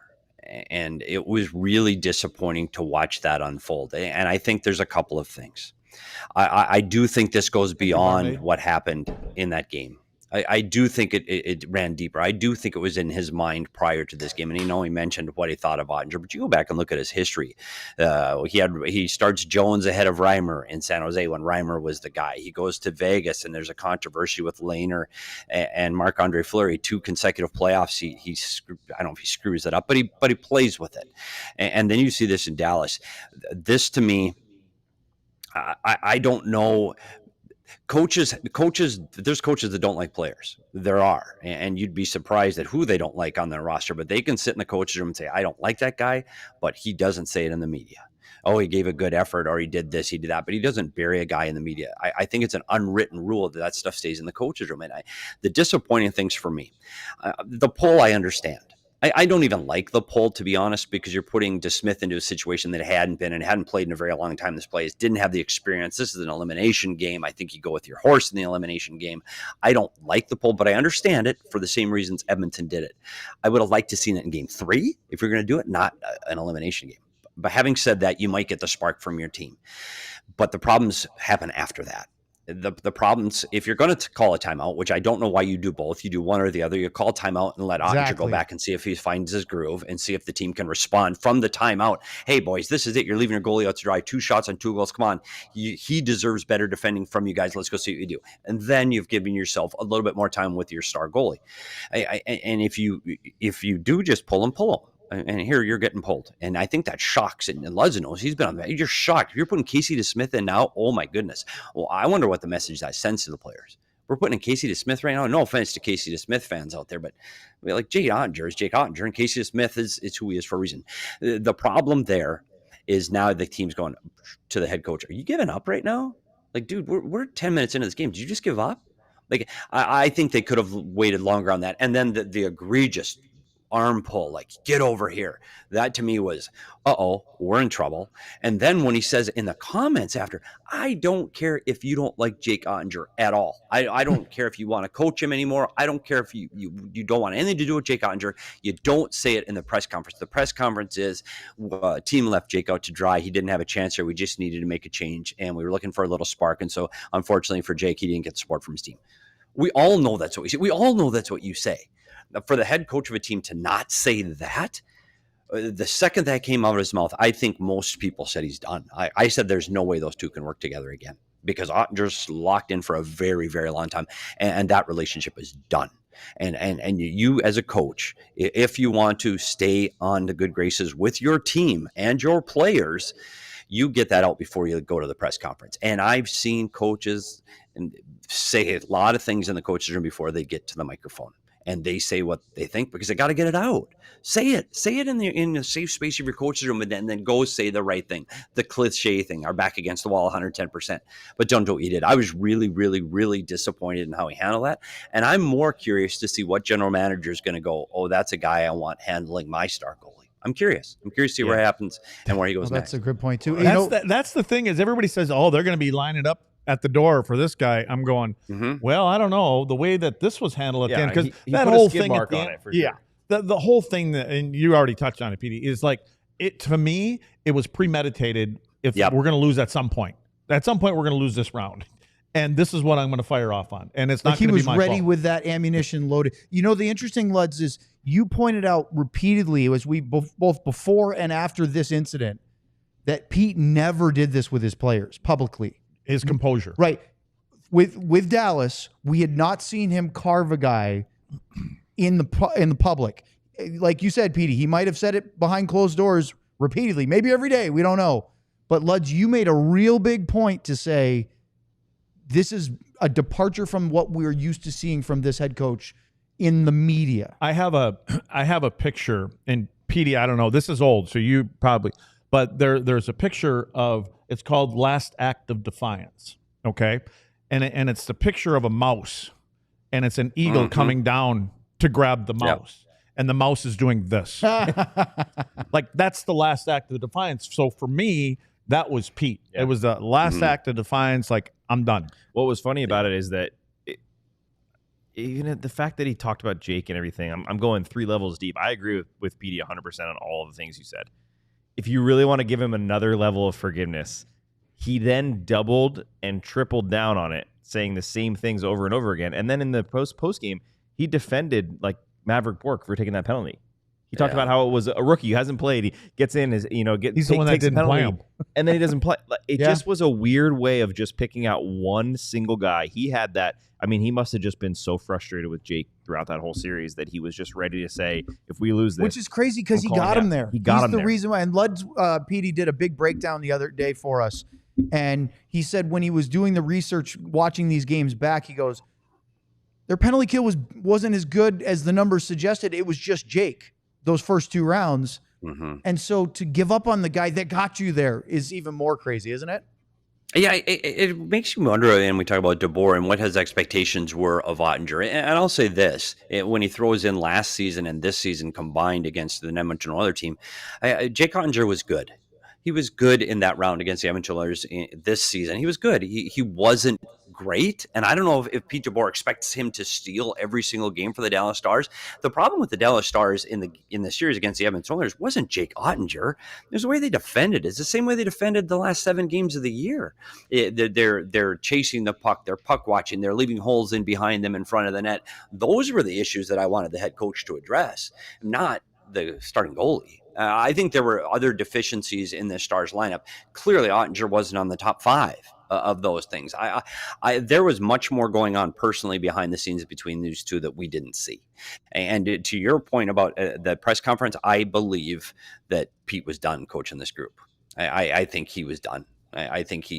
D: And it was really disappointing to watch that unfold. And I think there's a couple of things. I do think this goes beyond what happened in that game. I do think it ran deeper. I do think it was in his mind prior to this game. And he mentioned what he thought of Ottinger, but you go back and look at his history. He starts Jones ahead of Reimer in San Jose when Reimer was the guy. He goes to Vegas, and there's a controversy with Lehner and Marc-Andre Fleury, 2 consecutive playoffs. He I don't know if he screws it up, but he plays with it. And then you see this in Dallas. This, to me, I don't know. Coaches, there's coaches that don't like players. There are, and you'd be surprised at who they don't like on their roster, but they can sit in the coach's room and say, I don't like that guy, but he doesn't say it in the media. Oh, he gave a good effort, or he did this, he did that, but he doesn't bury a guy in the media. I think it's an unwritten rule that stuff stays in the coach's room. And the disappointing things for me, the poll, I understand. I don't even like the poll, to be honest, because you're putting DeSmith into a situation that it hadn't been and hadn't played in a very long time. This plays didn't have the experience. This is an elimination game. I think you go with your horse in the elimination game. I don't like the poll, but I understand it for the same reasons Edmonton did it. I would have liked to seen it in game 3 if you're going to do it, not an elimination game. But having said that, you might get the spark from your team. But the problems happen after that. The problems, if you're going to call a timeout, which I don't know why you do both, you do one or the other, you call timeout and let Ottinger go back and see if he finds his groove and see if the team can respond from the timeout. Hey, boys, this is it. You're leaving your goalie out to dry. 2 shots on 2 goals. Come on. He deserves better defending from you guys. Let's go see what you do. And then you've given yourself a little bit more time with your star goalie. And if you do just pull him. And here you're getting pulled. And I think that shocks it. And Ludz knows he's been on that. You're shocked. If you're putting Casey DeSmith in now, oh my goodness. Well, I wonder what the message that sends to the players. We're putting in Casey DeSmith right now. No offense to Casey DeSmith fans out there, but like Jake Ottinger is Jake Ottinger, and Casey DeSmith is who he is for a reason. The problem there is now the team's going to the head coach. Are you giving up right now? Like, dude, we're 10 minutes into this game. Did you just give up? Like, I think they could have waited longer on that. And then the egregious arm pull, like, get over here. That to me was, we're in trouble. And then when he says in the comments after, I don't care if you don't like Jake Ottinger at all. I don't care if you want to coach him anymore. I don't care if you don't want anything to do with Jake Ottinger. You don't say it in the press conference. The press conference is, team left Jake out to dry. He didn't have a chance here. We just needed to make a change, and we were looking for a little spark. And so unfortunately for Jake, he didn't get the support from his team. We all know that's what we say. We all know that's what you say. For the head coach of a team to not say that, the second that came out of his mouth, I think most people said he's done. I said there's no way those two can work together again, because Ottinger's locked in for a very, very long time, and that relationship is done. And you as a coach, if you want to stay on the good graces with your team and your players, you get that out before you go to the press conference. And I've seen coaches say a lot of things in the coach's room before they get to the microphone. And they say what they think because they got to get it out. Say it in the safe space of your coach's room, and then go say the right thing, the cliche thing, our back against the wall 110%. But don't do what you did. I was really, really, really disappointed in how he handled that. And I'm more curious to see what general manager is going to go, that's a guy I want handling my star goalie. I'm curious. To see what happens and where he goes next.
B: That's a good point, too.
C: That's the thing is everybody says, they're going to be lining up at the door for this guy. I'm going, well, I don't know the way that this was handled at the end, because that whole thing at the end, sure. The whole thing that, and you already touched on it, Petey, is like, it to me, it was premeditated. If we're going to lose at some point, we're going to lose this round, and this is what I'm going to fire off on, and it's not going to be my fault. He was ready
B: with that ammunition loaded. The interesting, Ludz, is you pointed out repeatedly, as we both before and after this incident, that Pete never did this with his players publicly.
C: His composure.
B: Right. With Dallas, we had not seen him carve a guy in the public. Like you said, Petey, he might have said it behind closed doors repeatedly, maybe every day. We don't know. But Ludz, you made a real big point to say this is a departure from what we're used to seeing from this head coach in the media.
C: I have a picture, and Petey, I don't know, this is old, so you probably, but there's a picture of, it's called Last Act of Defiance, okay? And it's the picture of a mouse, and it's an eagle coming down to grab the mouse, and the mouse is doing this. Like, that's the last act of defiance. So for me, that was Pete. It was the last act of defiance, like, I'm done.
A: What was funny about it is that even the fact that he talked about Jake and everything, I'm going 3 levels deep. I agree with Petey 100% on all of the things you said. If you really want to give him another level of forgiveness, he then doubled and tripled down on it, saying the same things over and over again. And then in the post game, he defended like Maverick Bork for taking that penalty. He talked about how it was a rookie who hasn't played. He gets in, he's the one that didn't play him, and then he doesn't play. It just was a weird way of just picking out one single guy. He had that. I mean, he must have just been so frustrated with Jake throughout that whole series that he was just ready to say, if we lose this.
B: Which is crazy because he got him there. He's the reason why. And Ludz, Petey did a big breakdown the other day for us. And he said when he was doing the research, watching these games back, he goes, their penalty kill wasn't as good as the numbers suggested. It was just Jake, those first 2 rounds.
D: Mm-hmm.
B: And so to give up on the guy that got you there is even more crazy, isn't it?
D: Yeah, it makes you wonder, and we talk about DeBoer and what his expectations were of Ottinger. And I'll say this, when he throws in last season and this season combined against the Edmonton Oilers team, Jake Ottinger was good. He was good in that round against the Edmonton Oilers this season. He was good. He wasn't great, and I don't know if Pete DeBoer expects him to steal every single game for the Dallas Stars. The problem with the Dallas Stars in the series against the Edmonton Oilers wasn't Jake Ottinger. There's the way they defended. It's the same way they defended the last 7 games of the year. They're chasing the puck. They're puck watching. They're leaving holes in behind them in front of the net. Those were the issues that I wanted the head coach to address, not the starting goalie. I think there were other deficiencies in the Stars lineup. Clearly, Ottinger wasn't on the top 5 of those things. There was much more going on personally behind the scenes between these two that we didn't see. And to your point about the press conference, I believe that Pete was done coaching this group. I think he was done. I think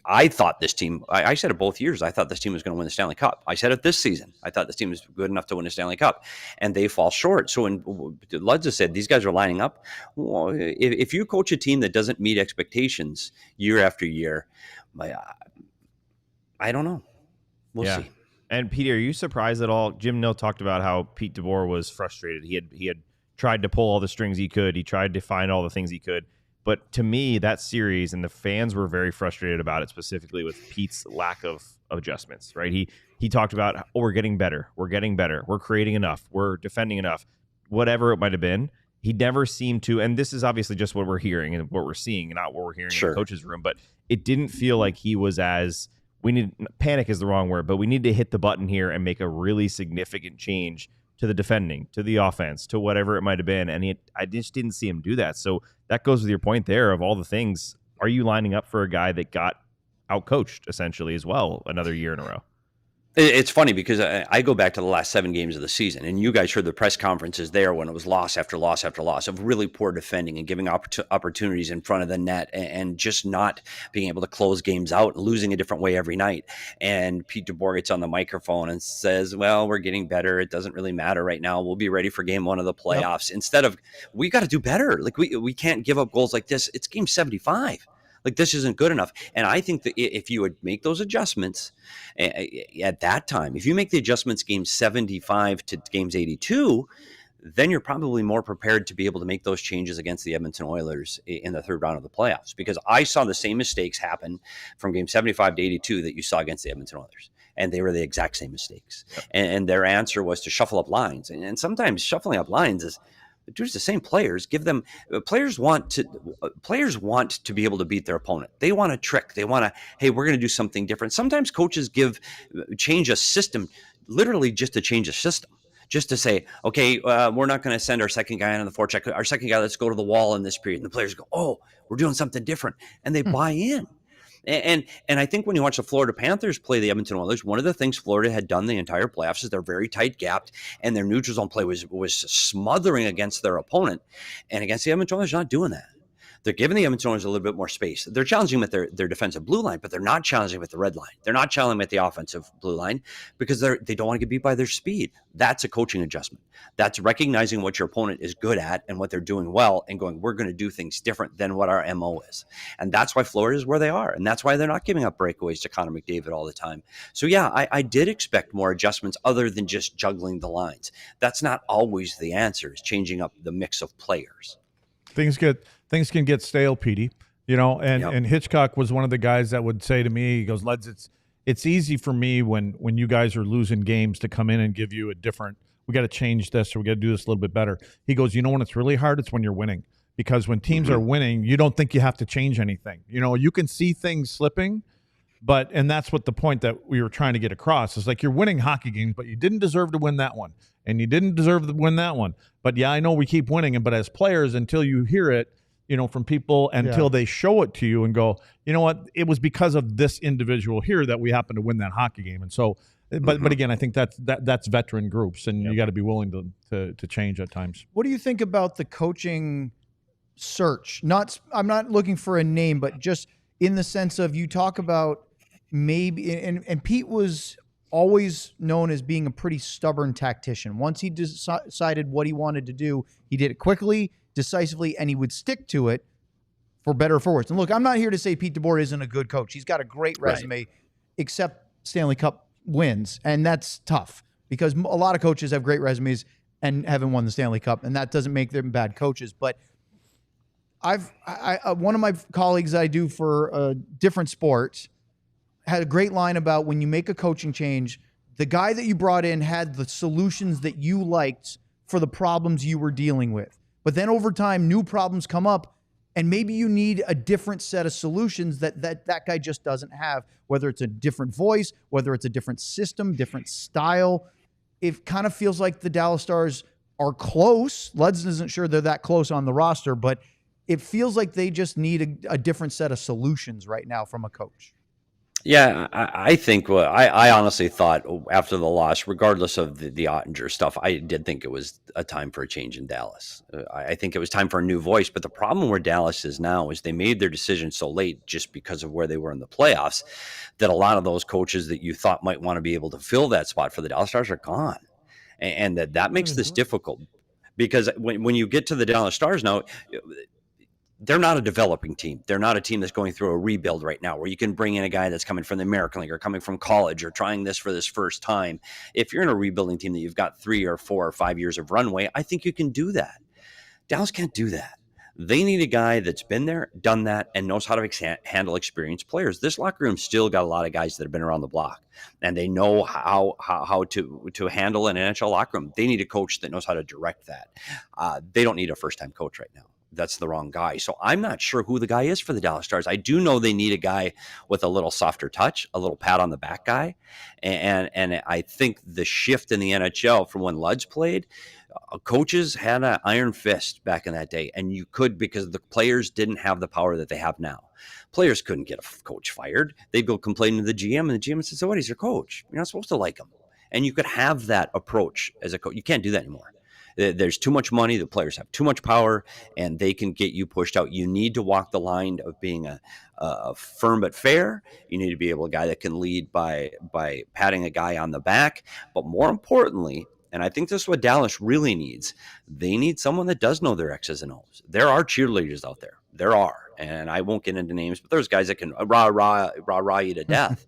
D: I thought this team, I said it both years, I thought this team was going to win the Stanley Cup. I said it this season. I thought this team was good enough to win the Stanley Cup, and they fall short. So when Ludza said these guys are lining up, well, if you coach a team that doesn't meet expectations year after year, I don't know. We'll see.
A: And Petey, are you surprised at all? Jim Nill talked about how Pete DeBoer was frustrated. He had tried to pull all the strings he could. He tried to find all the things he could. But to me, that series, and the fans were very frustrated about it, specifically with Pete's lack of adjustments, right? He talked about, we're getting better. We're getting better. We're creating enough. We're defending enough. Whatever it might have been, he never seemed to, and this is obviously just what we're hearing and what we're seeing, not what we're hearing in the coach's room, but it didn't feel like he was panic is the wrong word, but we need to hit the button here and make a really significant change to the defending, to the offense, to whatever it might have been. And I just didn't see him do that. So that goes with your point there of all the things. Are you lining up for a guy that got outcoached essentially as well another year in a row?
D: It's funny because I go back to the last 7 games of the season, and you guys heard the press conferences there when it was loss after loss after loss of really poor defending and giving opportunities in front of the net and just not being able to close games out and losing a different way every night. And Pete DeBoer gets on the microphone and says, well, we're getting better. It doesn't really matter right now. We'll be ready for game 1 of the playoffs. Yep. Instead of, we got to do better. Like we can't give up goals like this. It's game 75. Like, this isn't good enough. And I think that if you would make those adjustments at that time, if you make the adjustments game 75 to games 82, then you're probably more prepared to be able to make those changes against the Edmonton Oilers in the 3rd round of the playoffs. Because I saw the same mistakes happen from game 75 to 82 that you saw against the Edmonton Oilers. And they were the exact same mistakes. Yep. And their answer was to shuffle up lines. And sometimes shuffling up lines is, the same players. Give them players want to be able to beat their opponent. They want a trick. They want to, hey, we're going to do something different. Sometimes coaches change a system, literally just to change a system, just to say, okay, we're not going to send our second guy on the forecheck. Our second guy, let's go to the wall in this period. And the players go, oh, we're doing something different, and they buy in. And I think when you watch the Florida Panthers play the Edmonton Oilers, one of the things Florida had done the entire playoffs is they're very tight gapped, and their neutral zone play was smothering against their opponent. And against the Edmonton Oilers, not doing that. They're giving the Edmonton Oilers a little bit more space. They're challenging with their defensive blue line, but they're not challenging with the red line. They're not challenging with the offensive blue line because they don't want to get beat by their speed. That's a coaching adjustment. That's recognizing what your opponent is good at and what they're doing well and going, we're going to do things different than what our MO is. And that's why Florida is where they are. And that's why they're not giving up breakaways to Connor McDavid all the time. So yeah, I did expect more adjustments other than just juggling the lines. That's not always the answer, is changing up the mix of players.
C: Things can get stale, Petey, and Hitchcock was one of the guys that would say to me, he goes, Leds, it's easy for me when you guys are losing games to come in and give you a different, we got to change this or we got to do this a little bit better. He goes, when it's really hard, it's when you're winning, because when teams are winning, you don't think you have to change anything. You can see things slipping, and that's what the point that we were trying to get across is, like, you're winning hockey games, but you didn't deserve to win that one. And you didn't deserve to win that one. But yeah, I know we keep winning, but as players, until you hear it, from people, until they show it to you and go, you know what, it was because of this individual here that we happened to win that hockey game. And so, but again, I think that's veteran groups, and you got to be willing to change at times.
B: What do you think about the coaching search? I'm not looking for a name, but just in the sense of you talk about maybe, and Pete was always known as being a pretty stubborn tactician. Once he decided what he wanted to do, he did it quickly, decisively, and he would stick to it for better or for worse. And look, I'm not here to say Pete DeBoer isn't a good coach. He's got a great resume, except Stanley Cup wins, and that's tough because a lot of coaches have great resumes and haven't won the Stanley Cup, and that doesn't make them bad coaches. But one of my colleagues that I do for a different sport had a great line about when you make a coaching change, the guy that you brought in had the solutions that you liked for the problems you were dealing with. But then over time, new problems come up, and maybe you need a different set of solutions that guy just doesn't have, whether it's a different voice, whether it's a different system, different style. It kind of feels like the Dallas Stars are close. Luds isn't sure they're that close on the roster, but it feels like they just need a different set of solutions right now from a coach.
D: Yeah, I think I honestly thought after the loss, regardless of the Ottinger stuff, I did think it was a time for a change in Dallas. I think it was time for a new voice. But the problem where Dallas is now is they made their decision so late just because of where they were in the playoffs that a lot of those coaches that you thought might want to be able to fill that spot for the Dallas Stars are gone. And that makes this difficult because when you get to the Dallas Stars now, they're not a developing team. They're not a team that's going through a rebuild right now where you can bring in a guy that's coming from the American League or coming from college or trying this for this first time. If you're in a rebuilding team that you've got 3 or 4 or 5 years of runway, I think you can do that. Dallas can't do that. They need a guy that's been there, done that, and knows how to handle experienced players. This locker room still got a lot of guys that have been around the block, and they know how to handle an NHL locker room. They need a coach that knows how to direct that. They don't need a first-time coach right now. That's the wrong guy. So I'm not sure who the guy is for the Dallas Stars. I do know they need a guy with a little softer touch, a little pat on the back guy. And I think the shift in the NHL from when Luds played, coaches had an iron fist back in that day. And you could, because the players didn't have the power that they have now. Players couldn't get a coach fired. They'd go complain to the GM, and the GM said, so what, he's your coach. You're not supposed to like him. And you could have that approach as a coach. You can't do that anymore. There's too much money. The players have too much power, and they can get you pushed out. You need to walk the line of being a firm but fair. You need to be able a guy that can lead by patting a guy on the back. But more importantly, and I think this is what Dallas really needs, they need someone that does know their X's and O's. There are cheerleaders out there. There are. And I won't get into names, but there's guys that can rah you to death.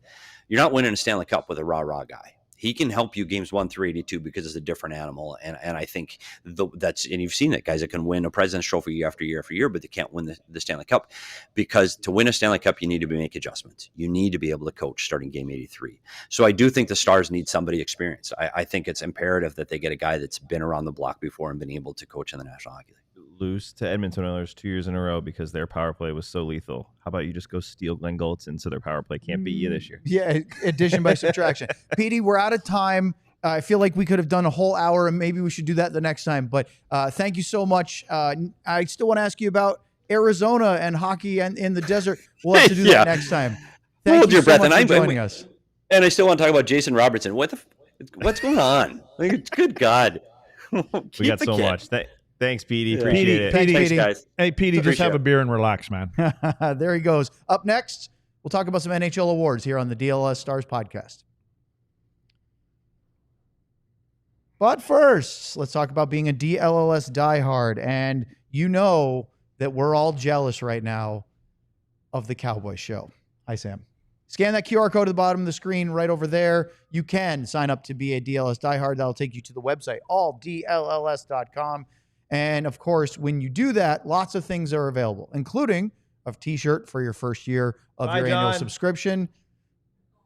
D: You're not winning a Stanley Cup with a rah guy. He can help you games 1 through 82 because it's a different animal. And I think and you've seen it, guys that can win a President's Trophy year after year after year, but they can't win the Stanley Cup, because to win a Stanley Cup, you need to make adjustments. You need to be able to coach starting game 83. So I do think the Stars need somebody experienced. I think it's imperative that they get a guy that's been around the block before and been able to coach in the National Hockey League.
A: Lose to Edmonton Oilers 2 years in a row because their power play was so lethal. How about you just go steal Glenn Gulletson so their power play can't beat you this year?
B: Yeah, addition by subtraction. Petey, we're out of time. I feel like we could have done a whole hour, and maybe we should do that the next time. But thank you so much. I still want to ask you about Arizona and hockey and in the desert. We'll have to do that next time. Thank you so much for joining us.
D: And I still want to talk about Jason Robertson. What's going on? Good God.
A: We got so much. Thanks, Petey. Appreciate it.
C: Thanks,
D: guys.
C: Hey, Petey, just have a beer and relax, man.
B: There he goes. Up next, we'll talk about some NHL awards here on the DLLS Stars podcast. But first, let's talk about being a DLLS diehard. And you know that we're all jealous right now of the Cowboy Show. Hi, Sam. Scan that QR code at the bottom of the screen right over there. You can sign up to be a DLS diehard. That'll take you to the website, alldlls.com. And, of course, when you do that, lots of things are available, including a T-shirt for your first year of your annual subscription.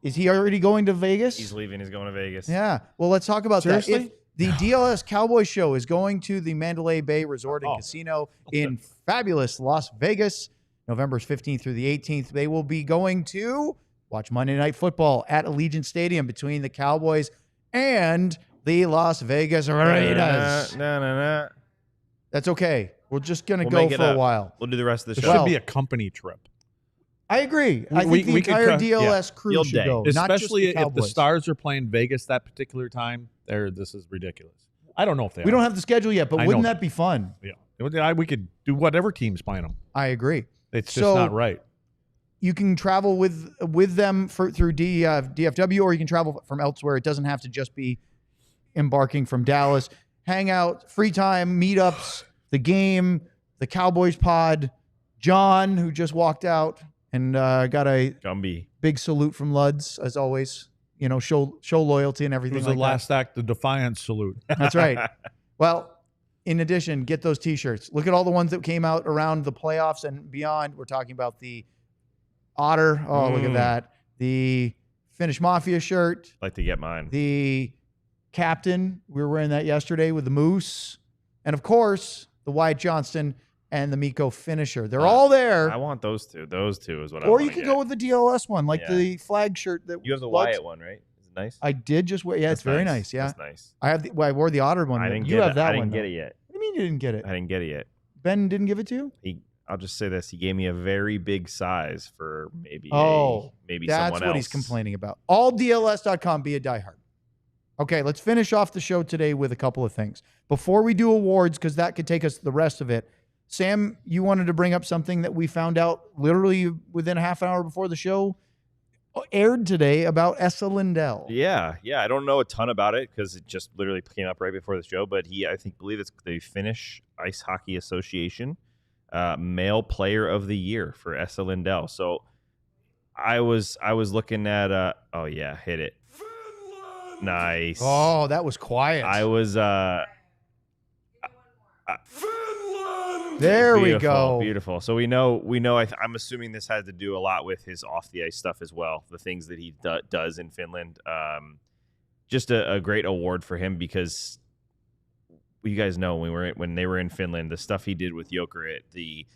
B: Is he already going to Vegas?
A: He's leaving. He's going to Vegas.
B: Yeah. Well, let's talk about that. If the DLS Cowboy Show is going to the Mandalay Bay Resort and Casino in fabulous Las Vegas, November 15th through the 18th. They will be going to watch Monday Night Football at Allegiant Stadium between the Cowboys and the Las Vegas Raiders. That's okay. We're just going to go for a while.
A: We'll do the rest of the
C: It
A: show.
C: should be a company trip.
B: I agree. I think the entire DLS crew should go.
C: Especially
B: not just
C: if the Stars are playing Vegas that particular time. This is ridiculous. I don't know if
B: we don't have the schedule yet, but wouldn't that be fun?
C: Yeah. We could do whatever team's playing them.
B: I agree.
C: It's just not right.
B: you can travel with them through DFW, or you can travel from elsewhere. It doesn't have to just be embarking from Dallas. Hangout, free time, meetups, the game, the Cowboys pod. John, who just walked out and got a
A: Gumby.
B: big salute from Luds, as always. Show loyalty and
C: It
B: everything
C: was
B: like
C: the last act of defiance salute.
B: That's right. Well, in addition, get those T-shirts. Look at all the ones that came out around the playoffs and beyond. We're talking about the Otter. Oh, look at that. The Finnish Mafia shirt.
A: Like to get mine.
B: The Captain. We were wearing that yesterday with the Moose. And, of course, the Wyatt Johnston and the Mikko finisher. They're all there.
A: I want those two. Those two is what I
B: or
A: want.
B: you could go with the DLLS one, like the flag shirt. That
A: you have the
B: Luds.
A: Wyatt one, right? Is it nice?
B: I did just wear. Yeah,
A: That's
B: it's very nice. Yeah,
A: that's nice.
B: I wore the Otter one.
A: I didn't
B: you
A: get
B: have
A: it.
B: that
A: I didn't
B: one.
A: get
B: though.
A: it yet.
B: What do you mean you didn't get it?
A: I didn't get it yet.
B: Ben didn't give it to you?
A: I'll just say this: he gave me a very big size for maybe maybe
B: that's
A: someone else.
B: what he's complaining about. AllDLS.com. Be a diehard. Okay, let's finish off the show today with a couple of things before we do awards, because that could take us the rest of it. Sam, you wanted to bring up something that we found out literally within a half hour before the show aired today about Esa Lindell.
A: Yeah. I don't know a ton about it because it just literally came up right before the show. But believe it's the Finnish Ice Hockey Association Male Player of the Year for Esa Lindell. So I was looking at oh yeah, hit it. Nice.
B: Oh, that was quiet.
A: I was
B: there we go.
A: Beautiful. So we know. I'm assuming this had to do a lot with his off the ice stuff as well. The things that he does in Finland. Just a great award for him, because you guys know when they were in Finland, the stuff he did with Jokerit, the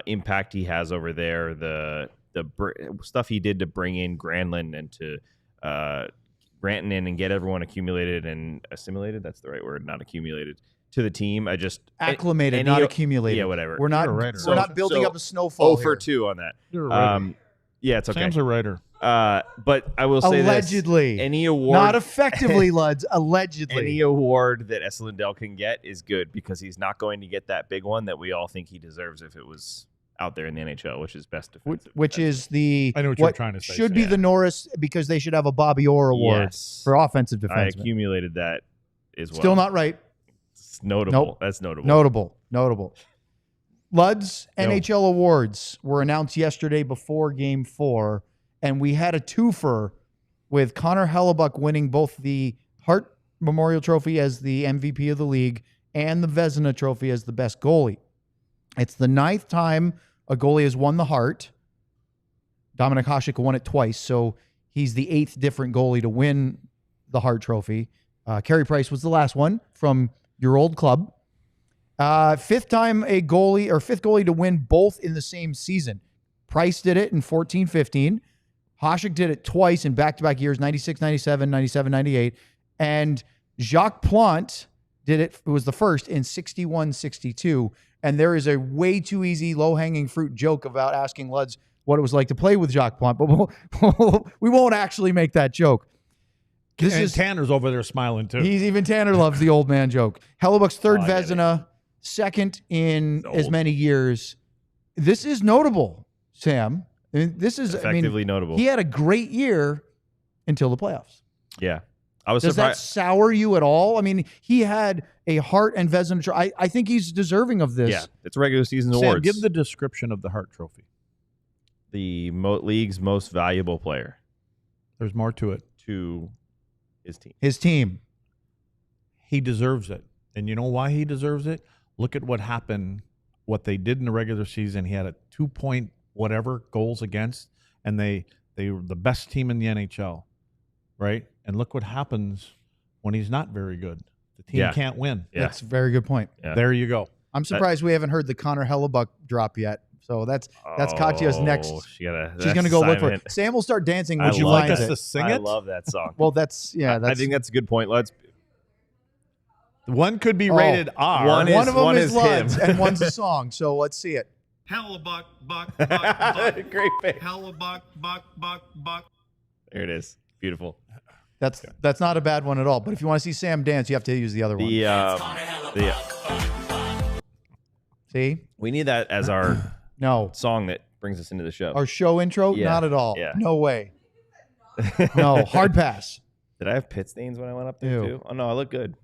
A: impact he has over there, the stuff he did to bring in Granlund and to Granton in and get everyone accumulated and assimilated. That's the right word, not accumulated. To the team, I just
B: acclimated, not accumulated.
A: Yeah, whatever.
B: We're not.
C: We're
B: not building up a snowfall.
A: 0 for 2 on that.
C: You're a writer.
A: Yeah, it's okay.
C: Sam's a writer.
A: But I will say
B: allegedly,
A: this, any award,
B: not effectively, Luds. Allegedly,
A: any award that Esa Lindell can get is good, because he's not going to get that big one that we all think he deserves if it was out there in the NHL, which is best defensive.
B: Which is the
C: I know what you're trying to say.
B: Should be the Norris, because they should have a Bobby Orr award for offensive
A: I
B: defenseman.
A: accumulated that as well.
B: Still not right.
A: It's notable.
B: Nope.
A: That's notable.
B: Notable. Luds NHL Awards were announced yesterday before Game 4, and we had a twofer with Connor Hellebuck winning both the Hart Memorial Trophy as the MVP of the league and the Vezina Trophy as the best goalie. It's the 9th time a goalie has won the Hart. Dominik Hasek won it twice, so he's the 8th different goalie to win the Hart Trophy. Carey Price was the last one from your old club. 5th time fifth goalie to win both in the same season. Price did it in 14-15. Hasek did it twice in back-to-back years, 96-97, 97-98. And Jacques Plante did it. It was the first in 61-62. And there is a way too easy, low-hanging fruit joke about asking Luds what it was like to play with Jacques Plante, but we won't actually make that joke.
C: Tanner's over there smiling too.
B: Even Tanner loves the old man joke. Hellebuck's 3rd Vezina, 2nd in as many years. This is notable, Sam. This is
A: effectively notable.
B: He had a great year until the playoffs.
A: Yeah. I was
B: Does
A: surprised.
B: that sour you at all? I mean, he had a Hart and Vezina. I think he's deserving of this.
A: Yeah, it's regular season
C: Sam,
A: awards.
C: give the description of the Hart Trophy.
A: The league's most valuable player
C: There's more to it.
A: to
B: His team.
C: He deserves it. And you know why he deserves it? Look at what happened, what they did in the regular season. He had a 2-point whatever goals against, and they were the best team in the NHL, right? And look what happens when he's not very good. The team can't win.
A: Yeah.
B: That's a very good point.
A: Yeah.
C: There you go.
B: I'm surprised we haven't heard the Connor Hellebuck drop yet. So that's Katya's next.
A: She's
B: going to go look for it. Sam will start dancing when she
C: like
B: finds
C: us
B: it.
C: to sing
A: I
C: it?
A: love that song.
B: Well, that's
A: I think that's a good point. Let's.
C: One could be rated R.
A: One
B: of them is
A: him.
B: Luds, and one's a song. So let's see it.
E: Hellebuck, buck, buck, buck.
A: Great face.
E: Hellebuck, buck, buck, buck.
A: There it is. Beautiful.
B: That's not a bad one at all. But if you want to see Sam dance, you have to use the other one.
A: See,
B: See?
A: we need that as our
B: No.
A: song that brings us into the show.
B: Our show intro?
A: Yeah.
B: Not at all.
A: Yeah.
B: No way. No, hard pass.
A: Did I have pit stains when I went up there
B: Ew.
A: too? Oh no, I look good.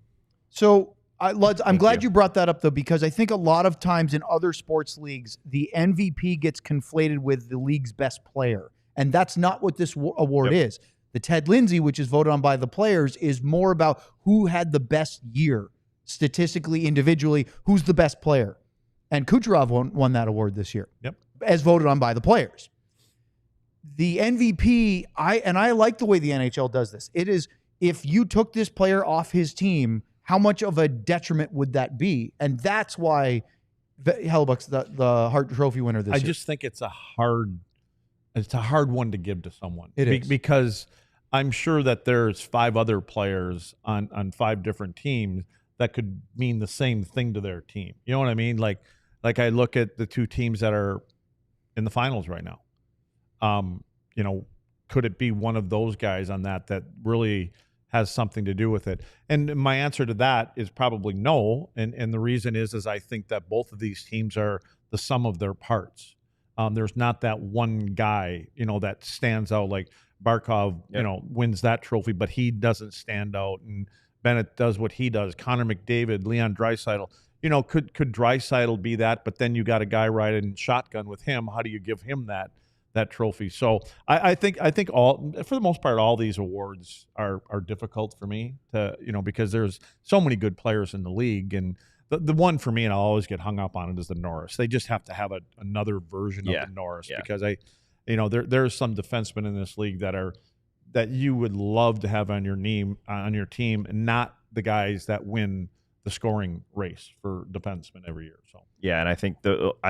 B: So I'm glad
A: you.
B: you brought that up, though, because I think a lot of times in other sports leagues, the MVP gets conflated with the league's best player. And that's not what this award is. The Ted Lindsay, which is voted on by the players, is more about who had the best year, statistically, individually, who's the best player. And Kucherov won that award this year, as voted on by the players. The MVP, I like the way the NHL does this. It is, if you took this player off his team, how much of a detriment would that be? And that's why Hellebuck's the Hart Trophy winner this year.
C: I just think it's a hard one to give to someone.
B: It is.
C: Because I'm sure that there's 5 other players on 5 different teams that could mean the same thing to their team. You know what I mean? Like I look at the 2 teams that are in the finals right now. Could it be one of those guys on that really has something to do with it? And my answer to that is probably no. And the reason is I think that both of these teams are the sum of their parts. There's not that one guy, that stands out, like Barkov, wins that trophy, but he doesn't stand out. And Bennett does what he does. Connor McDavid, Leon Draisaitl, could Draisaitl be that? But then you got a guy riding shotgun with him. How do you give him that trophy? So I think all, for the most part, all these awards are difficult for me to, because there's so many good players in the league. And the one for me, and I'll always get hung up on it, is the Norris. They just have to have another version of the Norris because there's some defensemen in this league that you would love to have on your team, and not the guys that win the scoring race for defensemen every year. So
A: yeah, and I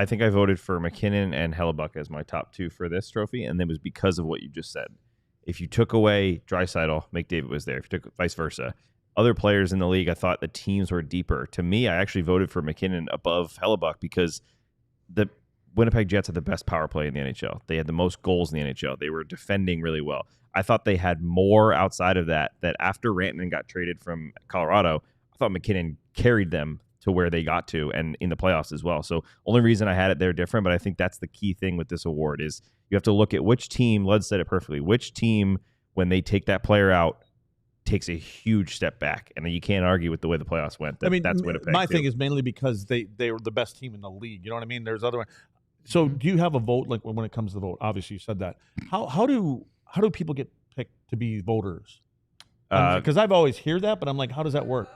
A: think I voted for McKinnon and Hellebuck as my top 2 for this trophy, and it was because of what you just said. If you took away Draisaitl, McDavid was there. If you took vice versa, other players in the league, I thought the teams were deeper. To me, I actually voted for McKinnon above Hellebuck because the Winnipeg Jets had the best power play in the NHL. They had the most goals in the NHL. They were defending really well. I thought they had more outside of that after Rantanen got traded from Colorado, I thought McKinnon carried them to where they got to and in the playoffs as well. So only reason I had it there different, but I think that's the key thing with this award is you have to look at which team, Lud said it perfectly, which team, when they take that player out, takes a huge step back. And you can't argue with the way the playoffs went. That's Winnipeg.
C: My thing is mainly because they were the best team in the league. You know what I mean? There's other ones. So do you have a vote, like when it comes to the vote? Obviously you said that. How do people get picked to be voters? Because I've always heard that, but I'm like, how does that work?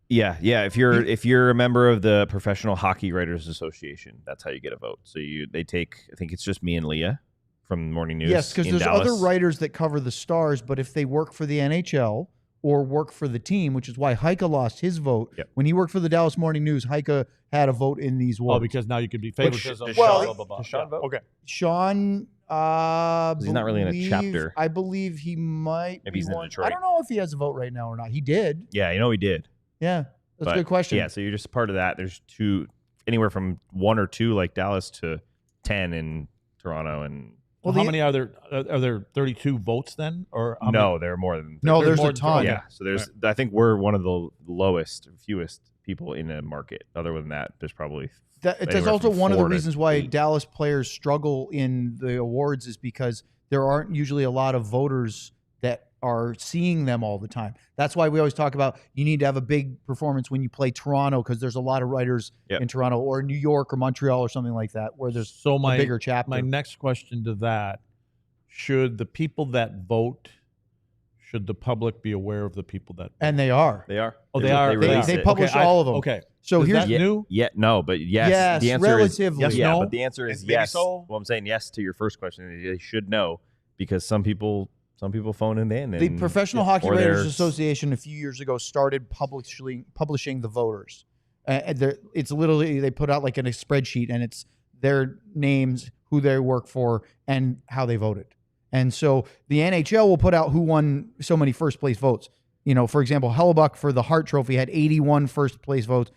A: Yeah. If you're a member of the Professional Hockey Writers Association, that's how you get a vote. So they take, I think it's just me and Leah from Morning News.
B: Yes, because there's
A: Dallas.
B: other writers that cover the Stars, but if they work for the NHL or work for the team, which is why Heike lost his vote.
A: Yep.
B: When he worked for the Dallas Morning News, Heike had a vote in these awards.
C: Oh, because now you could be favoritism.
A: Does
C: blah, blah, blah.
A: does Sean vote?
C: Okay.
B: Sean,
A: he's not really in a chapter.
B: I believe he might.
A: Maybe he's in
B: one.
A: Detroit.
B: I don't know if he has a vote right now or not. He did.
A: Yeah, he did.
B: Yeah, that's a good question.
A: Yeah, so you're just part of that. There's 2, anywhere from 1 or 2 like Dallas to 10 in Toronto. And
C: Well, how many are there? Are there 32 votes then, or how
A: no,
C: many?
A: there are more than
B: No, there's
C: more
B: a
C: than
B: ton.
A: Yeah, so there's. I think we're one of the fewest people in a market. Other than that, there's probably.
B: That's
A: anywhere
B: also
A: from
B: one of the
A: 4 to
B: reasons why
A: 8.
B: Dallas players struggle in the awards is because there aren't usually a lot of voters that are seeing them all the time. That's why we always talk about you need to have a big performance when you play Toronto because there's a lot of writers in Toronto or New York or Montreal or something like that where there's a bigger chapter.
C: My next question to that, should the people that vote, should the public be aware of the people that vote?
B: And they are.
A: They are.
C: Oh, they are.
B: They publish all of them.
C: Okay.
B: So
C: Is
B: here's
C: that new?
A: No, but yes.
B: Yes,
A: the answer
B: relatively.
A: is yes. Yeah,
C: No?
A: but the answer is
C: Maybe
A: yes.
C: so?
A: Well, I'm saying yes to your first question. They should know because some people phone it in.
B: The
A: And,
B: Professional Hockey
A: or
B: Writers
A: there's-
B: Association a few years ago started publishing the voters. It's literally, they put out like in a spreadsheet and it's their names, who they work for, and how they voted. And so the NHL will put out who won so many first place votes. For example, Hellebuck for the Hart Trophy had 81 first place votes.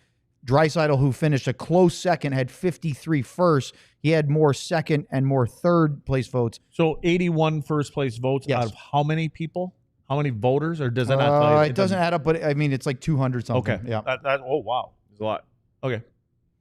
B: Draisaitl, who finished a close second, had 53 first. He had more second and more third place votes.
C: So 81 first place votes
B: Yes.
C: out of how many people? How many voters? Or does that not tell you?
B: It doesn't add up, but I mean, it's like 200 something.
C: Okay.
B: Yeah.
C: Oh, wow.
A: There's a lot.
C: Okay.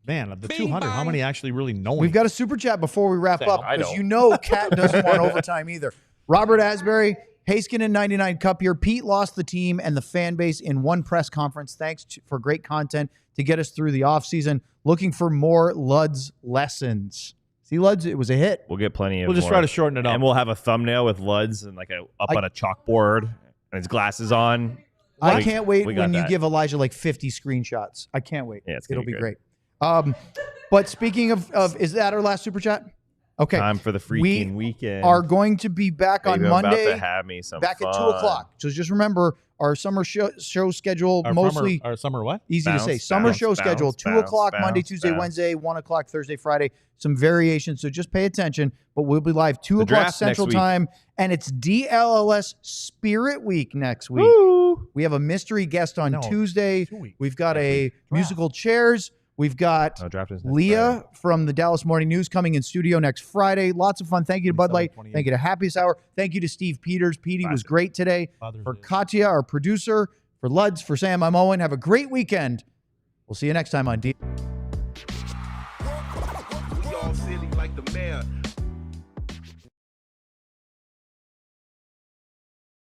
C: Man, the 200, how many actually really know
B: We've
C: him?
B: got a super chat before we wrap up
A: I
B: because
A: don't.
B: Cat doesn't want overtime either. Robert Asbury, Haskin in 99 Cup here. Pete lost the team and the fan base in one press conference. Thanks for great content to get us through the offseason. Looking for more Luds lessons. See, Luds, it was a hit.
A: We'll get plenty of
C: We'll just
A: more.
C: try to shorten it up.
A: And we'll have a thumbnail with Luds and up on a chalkboard and his glasses on.
B: I
A: We-
B: can't wait
A: we got
B: when you
A: that.
B: give Elijah 50 screenshots. I can't wait.
A: Yeah, it's gonna
B: It'll
A: be
B: be
A: great.
B: great. But speaking of, is that our last super chat? Okay.
A: Time for the freaking weekend.
B: Are going to be back on
A: Baby, I'm
B: Monday.
A: about to have me some
B: back
A: fun.
B: at 2 o'clock. So just remember our summer show schedule,
C: Our
B: mostly
C: our summer what?
B: easy
A: Bounce,
B: to say. Summer
A: bounce,
B: show
A: bounce,
B: schedule, 2
A: bounce,
B: o'clock Monday,
A: bounce,
B: Tuesday,
A: bounce.
B: Wednesday, 1 o'clock Thursday, Friday. Some variations. So just pay attention. But we'll be live 2
A: The
B: o'clock
A: draft
B: Central
A: next week.
B: Time. And it's DLLS Spirit Week next week.
A: Woo!
B: We have a mystery guest on
C: No,
B: Tuesday.
C: 2 weeks.
B: We've got
C: Next
B: a
C: week.
B: musical chairs. We've got
A: No, draft is next
B: Leah
A: Friday.
B: from the Dallas Morning News coming in studio next Friday. Lots of fun. Thank you to Bud Light.
C: 27,
B: Thank you to Happiest Hour. Thank you to Steve Peters. Petey was
A: Classic.
B: great today.
C: Father's
B: For
C: Day.
B: Katya, our producer. For Luds, for Sam, I'm Owen. Have a great weekend. We'll see you next time on D.
F: We all silly like the mayor.